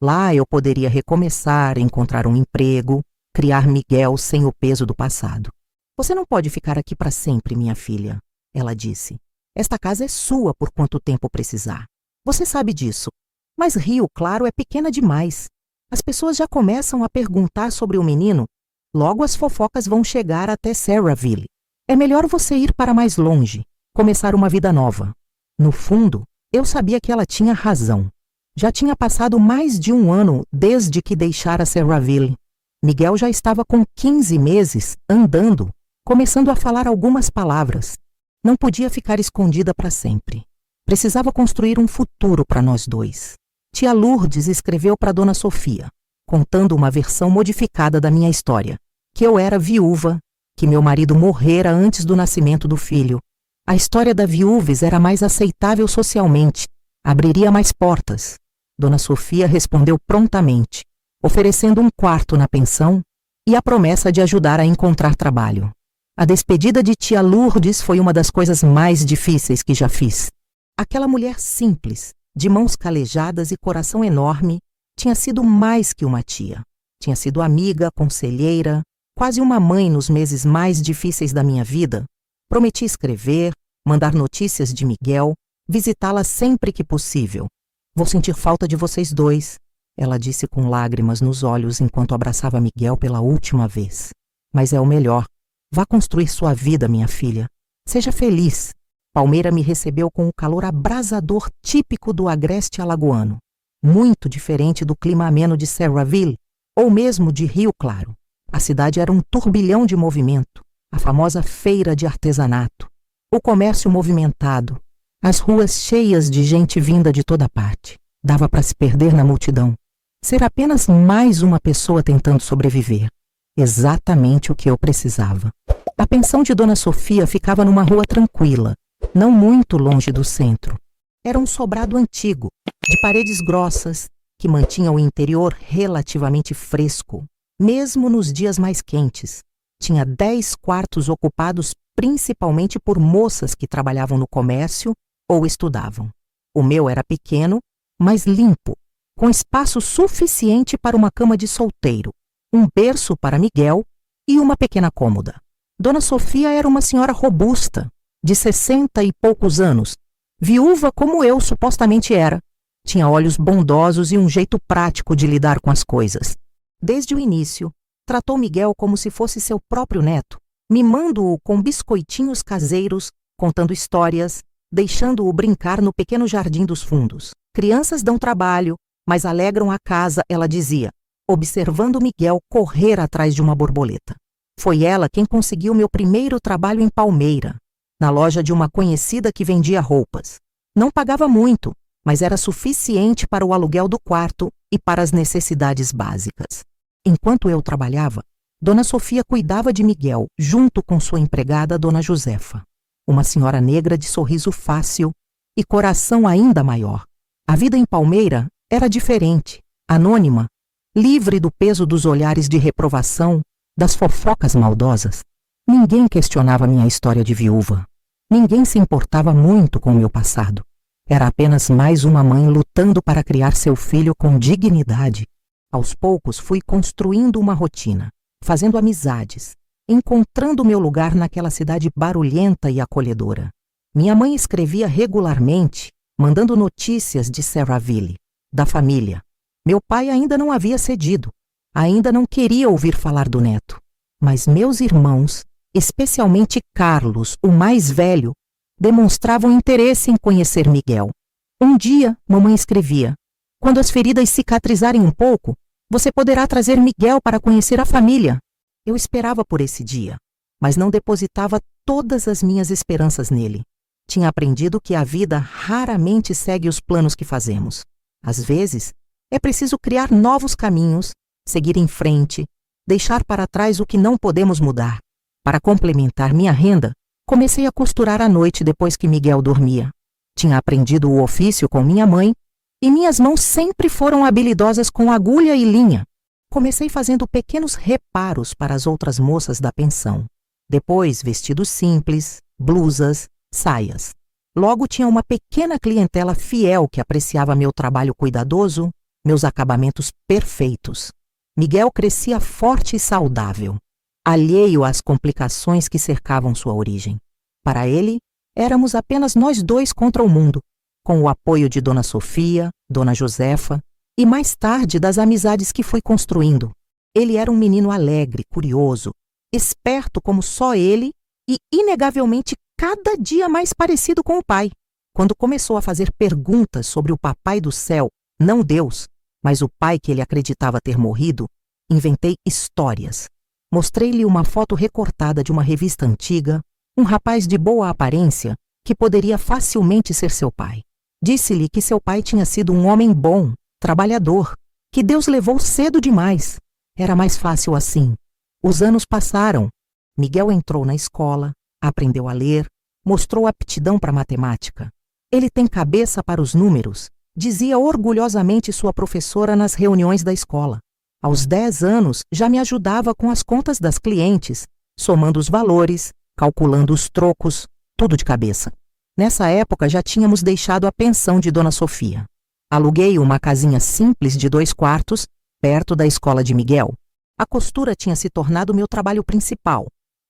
Lá eu poderia recomeçar, encontrar um emprego, criar Miguel sem o peso do passado. Você não pode ficar aqui para sempre, minha filha, ela disse. Esta casa é sua por quanto tempo precisar. Você sabe disso. Mas Rio Claro é pequena demais. As pessoas já começam a perguntar sobre o menino. Logo as fofocas vão chegar até Serraville. É melhor você ir para mais longe, começar uma vida nova. No fundo, eu sabia que ela tinha razão. Já tinha passado mais de 1 ano desde que deixara Serraville. Miguel já estava com 15 meses, andando, começando a falar algumas palavras. Não podia ficar escondida para sempre. Precisava construir um futuro para nós dois. Tia Lourdes escreveu para Dona Sofia, contando uma versão modificada da minha história, que eu era viúva, que meu marido morrera antes do nascimento do filho. A história da viúves era mais aceitável socialmente, abriria mais portas. Dona Sofia respondeu prontamente, oferecendo um quarto na pensão e a promessa de ajudar a encontrar trabalho. A despedida de tia Lourdes foi uma das coisas mais difíceis que já fiz. Aquela mulher simples, de mãos calejadas e coração enorme, tinha sido mais que uma tia. Tinha sido amiga, conselheira, quase uma mãe nos meses mais difíceis da minha vida. Prometi escrever, mandar notícias de Miguel, visitá-la sempre que possível. Vou sentir falta de vocês dois, ela disse com lágrimas nos olhos enquanto abraçava Miguel pela última vez. Mas é o melhor. Vá construir sua vida, minha filha. Seja feliz. Palmeira me recebeu com o calor abrasador típico do agreste alagoano, muito diferente do clima ameno de Serraville, ou mesmo de Rio Claro. A cidade era um turbilhão de movimento, a famosa feira de artesanato, o comércio movimentado, as ruas cheias de gente vinda de toda parte. Dava para se perder na multidão. Ser apenas mais uma pessoa tentando sobreviver. Exatamente o que eu precisava. A pensão de Dona Sofia ficava numa rua tranquila, não muito longe do centro. Era um sobrado antigo, de paredes grossas, que mantinha o interior relativamente fresco, mesmo nos dias mais quentes. Tinha 10 quartos ocupados principalmente por moças que trabalhavam no comércio ou estudavam. O meu era pequeno, mas limpo, com espaço suficiente para uma cama de solteiro, um berço para Miguel e uma pequena cômoda. Dona Sofia era uma senhora robusta, de 60 e poucos anos, viúva como eu supostamente era. Tinha olhos bondosos e um jeito prático de lidar com as coisas. Desde o início, tratou Miguel como se fosse seu próprio neto, mimando-o com biscoitinhos caseiros, contando histórias, deixando-o brincar no pequeno jardim dos fundos. Crianças dão trabalho, mas alegram a casa, ela dizia, observando Miguel correr atrás de uma borboleta. Foi ela quem conseguiu meu primeiro trabalho em Palmeira, na loja de uma conhecida que vendia roupas. Não pagava muito, mas era suficiente para o aluguel do quarto e para as necessidades básicas. Enquanto eu trabalhava, Dona Sofia cuidava de Miguel, junto com sua empregada, Dona Josefa, uma senhora negra de sorriso fácil e coração ainda maior. A vida em Palmeira era diferente, anônima, livre do peso dos olhares de reprovação, das fofocas maldosas. Ninguém questionava minha história de viúva. Ninguém se importava muito com o meu passado. Era apenas mais uma mãe lutando para criar seu filho com dignidade. Aos poucos fui construindo uma rotina, fazendo amizades, encontrando meu lugar naquela cidade barulhenta e acolhedora. Minha mãe escrevia regularmente, mandando notícias de Serraville, da família. Meu pai ainda não havia cedido, ainda não queria ouvir falar do neto. Mas meus irmãos, especialmente Carlos, o mais velho, demonstravam interesse em conhecer Miguel. Um dia, mamãe escrevia, quando as feridas cicatrizarem um pouco, você poderá trazer Miguel para conhecer a família. Eu esperava por esse dia, mas não depositava todas as minhas esperanças nele. Tinha aprendido que a vida raramente segue os planos que fazemos. Às vezes, é preciso criar novos caminhos, seguir em frente, deixar para trás o que não podemos mudar. Para complementar minha renda, comecei a costurar à noite depois que Miguel dormia. Tinha aprendido o ofício com minha mãe e minhas mãos sempre foram habilidosas com agulha e linha. Comecei fazendo pequenos reparos para as outras moças da pensão. Depois, vestidos simples, blusas, saias. Logo tinha uma pequena clientela fiel que apreciava meu trabalho cuidadoso, meus acabamentos perfeitos. Miguel crescia forte e saudável, alheio às complicações que cercavam sua origem. Para ele, éramos apenas nós dois contra o mundo, com o apoio de Dona Sofia, Dona Josefa e mais tarde das amizades que fui construindo. Ele era um menino alegre, curioso, esperto como só ele e, inegavelmente, cada dia mais parecido com o pai. Quando começou a fazer perguntas sobre o Papai do Céu, não Deus, mas o pai que ele acreditava ter morrido, inventei histórias. Mostrei-lhe uma foto recortada de uma revista antiga, um rapaz de boa aparência que poderia facilmente ser seu pai. Disse-lhe que seu pai tinha sido um homem bom, trabalhador, que Deus levou cedo demais. Era mais fácil assim. Os anos passaram. Miguel entrou na escola, aprendeu a ler, mostrou aptidão para matemática. Ele tem cabeça para os números, dizia orgulhosamente sua professora nas reuniões da escola. Aos 10 anos, já me ajudava com as contas das clientes, somando os valores, calculando os trocos, tudo de cabeça. Nessa época, já tínhamos deixado a pensão de Dona Sofia. Aluguei uma casinha simples de 2 quartos, perto da escola de Miguel. A costura tinha se tornado meu trabalho principal,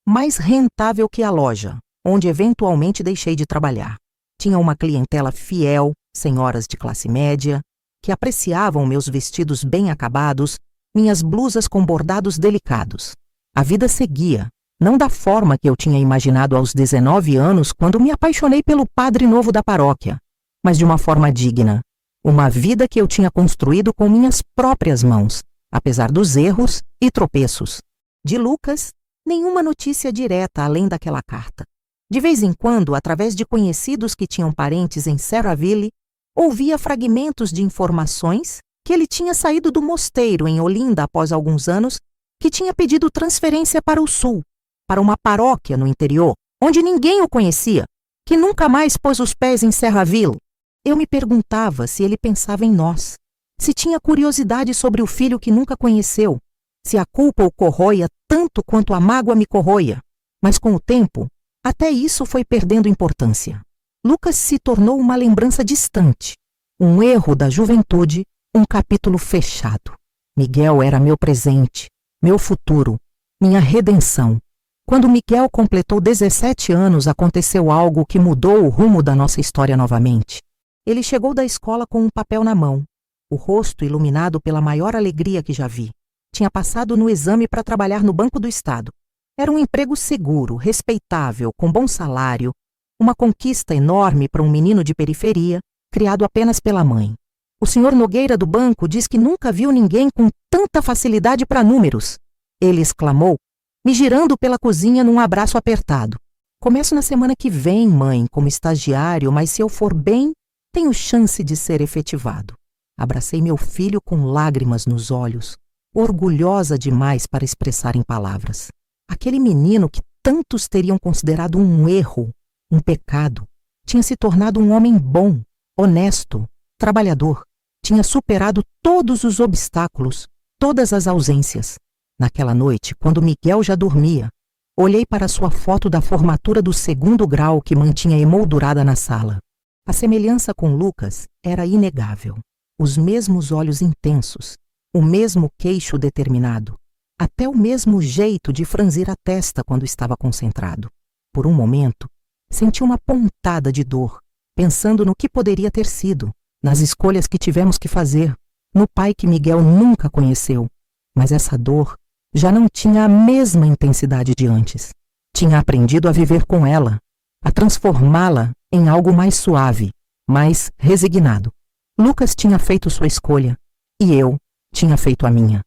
mais rentável que a loja, onde eventualmente deixei de trabalhar. Tinha uma clientela fiel, senhoras de classe média, que apreciavam meus vestidos bem acabados, minhas blusas com bordados delicados. A vida seguia, não da forma que eu tinha imaginado aos 19 anos, quando me apaixonei pelo padre novo da paróquia, mas de uma forma digna. Uma vida que eu tinha construído com minhas próprias mãos, apesar dos erros e tropeços. De Lucas, nenhuma notícia direta além daquela carta. De vez em quando, através de conhecidos que tinham parentes em Serraville, ouvia fragmentos de informações que ele tinha saído do mosteiro em Olinda após alguns anos, que tinha pedido transferência para o sul, para uma paróquia no interior, onde ninguém o conhecia, que nunca mais pôs os pés em Serraville. Eu me perguntava se ele pensava em nós, se tinha curiosidade sobre o filho que nunca conheceu, se a culpa o corroia tanto quanto a mágoa me corroia. Mas com o tempo, até isso foi perdendo importância. Lucas se tornou uma lembrança distante, um erro da juventude, um capítulo fechado. Miguel era meu presente, meu futuro, minha redenção. Quando Miguel completou 17 anos, aconteceu algo que mudou o rumo da nossa história novamente. Ele chegou da escola com um papel na mão, o rosto iluminado pela maior alegria que já vi. Tinha passado no exame para trabalhar no Banco do Estado. Era um emprego seguro, respeitável, com bom salário, uma conquista enorme para um menino de periferia, criado apenas pela mãe. O senhor Nogueira do banco diz que nunca viu ninguém com tanta facilidade para números. Ele exclamou, me girando pela cozinha num abraço apertado. Começo na semana que vem, mãe, como estagiário, mas se eu for bem, tenho chance de ser efetivado. Abracei meu filho com lágrimas nos olhos, orgulhosa demais para expressar em palavras. Aquele menino que tantos teriam considerado um erro, um pecado, tinha se tornado um homem bom, honesto, trabalhador. Tinha superado todos os obstáculos, todas as ausências. Naquela noite, quando Miguel já dormia, olhei para sua foto da formatura do 2º grau que mantinha emoldurada na sala. A semelhança com Lucas era inegável. Os mesmos olhos intensos, o mesmo queixo determinado, até o mesmo jeito de franzir a testa quando estava concentrado. Por um momento, senti uma pontada de dor, pensando no que poderia ter sido, nas escolhas que tivemos que fazer, no pai que Miguel nunca conheceu. Mas essa dor já não tinha a mesma intensidade de antes. Tinha aprendido a viver com ela, a transformá-la em algo mais suave, mais resignado. Lucas tinha feito sua escolha, e eu tinha feito a minha.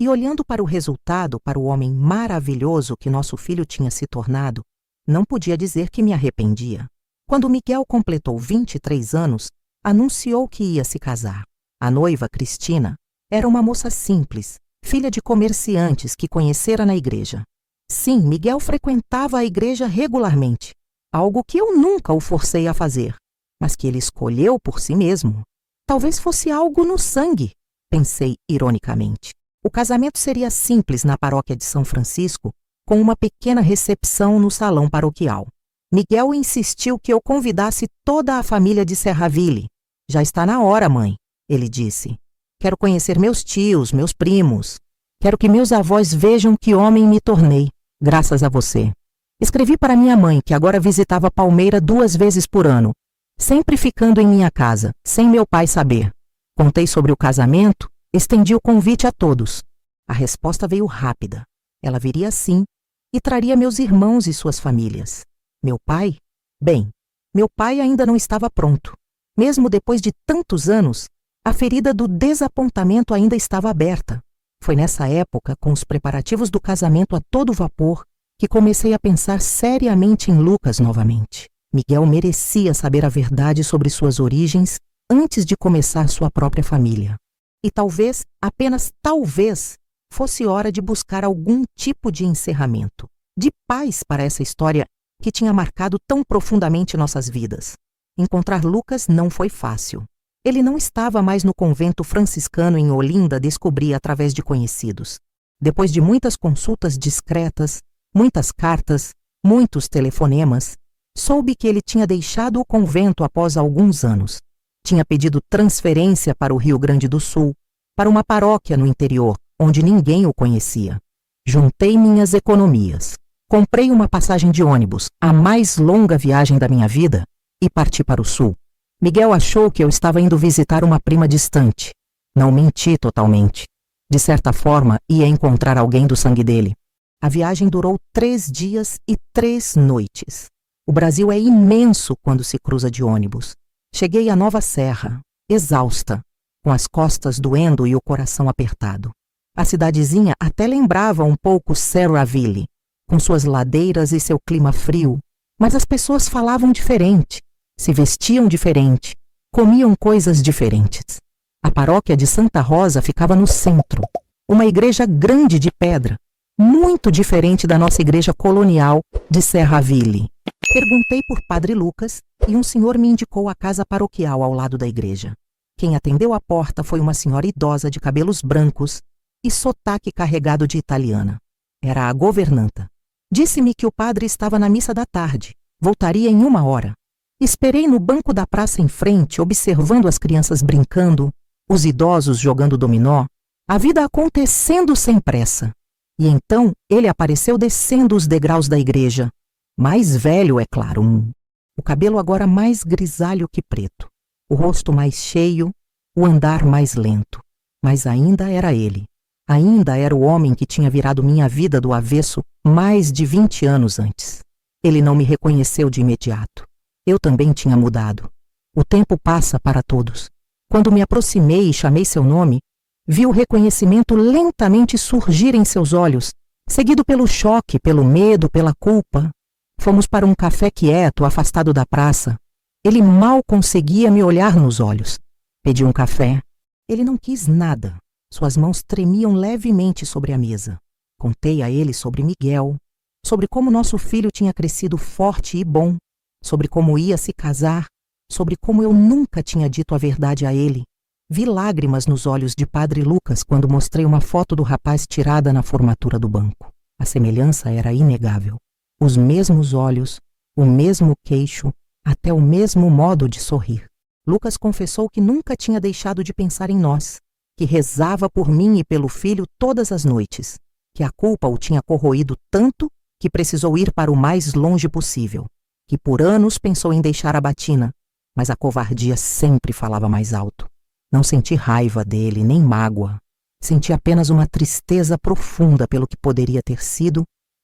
E olhando para o resultado, para o homem maravilhoso que nosso filho tinha se tornado, não podia dizer que me arrependia. Quando Miguel completou 23 anos, anunciou que ia se casar. A noiva, Cristina, era uma moça simples, filha de comerciantes que conhecera na igreja. Sim, Miguel frequentava a igreja regularmente, algo que eu nunca o forcei a fazer, mas que ele escolheu por si mesmo. Talvez fosse algo no sangue, pensei ironicamente. O casamento seria simples na paróquia de São Francisco, com uma pequena recepção no salão paroquial. Miguel insistiu que eu convidasse toda a família de Serraville. Já está na hora, mãe, ele disse. Quero conhecer meus tios, meus primos. Quero que meus avós vejam que homem me tornei, graças a você. Escrevi para minha mãe, que agora visitava Palmeira 2 vezes por ano, sempre ficando em minha casa, sem meu pai saber. Contei sobre o casamento, estendi o convite a todos. A resposta veio rápida. Ela viria sim e traria meus irmãos e suas famílias. Meu pai? Bem, meu pai ainda não estava pronto. Mesmo depois de tantos anos, a ferida do desapontamento ainda estava aberta. Foi nessa época, com os preparativos do casamento a todo vapor, que comecei a pensar seriamente em Lucas novamente. Miguel merecia saber a verdade sobre suas origens antes de começar sua própria família. E talvez, apenas talvez, fosse hora de buscar algum tipo de encerramento, de paz para essa história que tinha marcado tão profundamente nossas vidas. Encontrar Lucas não foi fácil. Ele não estava mais no convento franciscano em Olinda, descobri através de conhecidos. Depois de muitas consultas discretas, muitas cartas, muitos telefonemas, soube que ele tinha deixado o convento após alguns anos. Tinha pedido transferência para o Rio Grande do Sul, para uma paróquia no interior, onde ninguém o conhecia. Juntei minhas economias. Comprei uma passagem de ônibus, a mais longa viagem da minha vida, e parti para o sul. Miguel achou que eu estava indo visitar uma prima distante. Não menti totalmente. De certa forma, ia encontrar alguém do sangue dele. A viagem durou 3 dias e 3 noites. O Brasil é imenso quando se cruza de ônibus. Cheguei à Nova Serra, exausta, com as costas doendo e o coração apertado. A cidadezinha até lembrava um pouco Serraville, com suas ladeiras e seu clima frio, mas as pessoas falavam diferente, se vestiam diferente, comiam coisas diferentes. A paróquia de Santa Rosa ficava no centro, uma igreja grande de pedra, muito diferente da nossa igreja colonial de Serraville. Perguntei por Padre Lucas e um senhor me indicou a casa paroquial ao lado da igreja. Quem atendeu a porta foi uma senhora idosa de cabelos brancos e sotaque carregado de italiana. Era a governanta. Disse-me que o padre estava na missa da tarde. Voltaria em 1 hora. Esperei no banco da praça em frente, observando as crianças brincando, os idosos jogando dominó, a vida acontecendo sem pressa. E então ele apareceu descendo os degraus da igreja. Mais velho, é claro, o cabelo agora mais grisalho que preto, o rosto mais cheio, o andar mais lento. Mas ainda era ele. Ainda era o homem que tinha virado minha vida do avesso mais de 20 anos antes. Ele não me reconheceu de imediato. Eu também tinha mudado. O tempo passa para todos. Quando me aproximei e chamei seu nome, vi o reconhecimento lentamente surgir em seus olhos, seguido pelo choque, pelo medo, pela culpa. Fomos para um café quieto, afastado da praça. Ele mal conseguia me olhar nos olhos. Pedi um café. Ele não quis nada. Suas mãos tremiam levemente sobre a mesa. Contei a ele sobre Miguel, sobre como nosso filho tinha crescido forte e bom, sobre como ia se casar, sobre como eu nunca tinha dito a verdade a ele. Vi lágrimas nos olhos de Padre Lucas quando mostrei uma foto do rapaz tirada na formatura do banco. A semelhança era inegável. Os mesmos olhos, o mesmo queixo, até o mesmo modo de sorrir. Lucas confessou que nunca tinha deixado de pensar em nós, que rezava por mim e pelo filho todas as noites, que a culpa o tinha corroído tanto que precisou ir para o mais longe possível, que por anos pensou em deixar a batina, mas a covardia sempre falava mais alto. Não senti raiva dele, nem mágoa. Senti apenas uma tristeza profunda pelo que poderia ter sido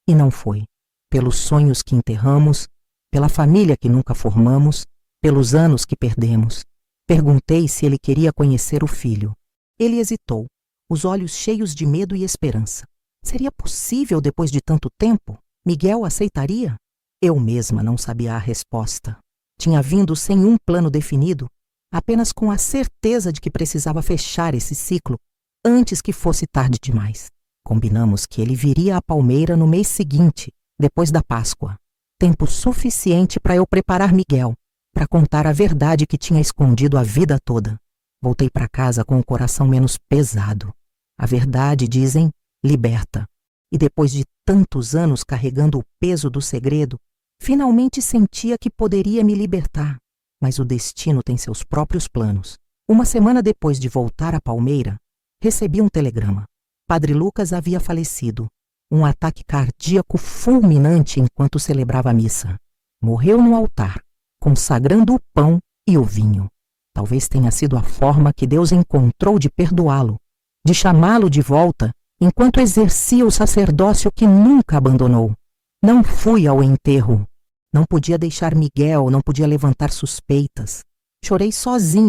e não foi. Pelos sonhos que enterramos, pela família que nunca formamos, pelos anos que perdemos. Perguntei se ele queria conhecer o filho. Ele hesitou, os olhos cheios de medo e esperança. Seria possível depois de tanto tempo? Miguel aceitaria? Eu mesma não sabia a resposta. Tinha vindo sem um plano definido, apenas com a certeza de que precisava fechar esse ciclo antes que fosse tarde demais. Combinamos que ele viria à Palmeira no mês seguinte, depois da Páscoa. Tempo suficiente para eu preparar Miguel, para contar a verdade que tinha escondido a vida toda. Voltei para casa com o coração menos pesado. A verdade, dizem, liberta. E depois de tantos anos carregando o peso do segredo, finalmente sentia que poderia me libertar. Mas o destino tem seus próprios planos. 1 semana depois de voltar à Palmeira, recebi um telegrama. Padre Lucas havia falecido. Um ataque cardíaco fulminante enquanto celebrava a missa. Morreu no altar, consagrando o pão e o vinho. Talvez tenha sido a forma que Deus encontrou de perdoá-lo, de chamá-lo de volta, enquanto exercia o sacerdócio que nunca abandonou. Não fui ao enterro. Não podia deixar Miguel, não podia levantar suspeitas. Chorei sozinha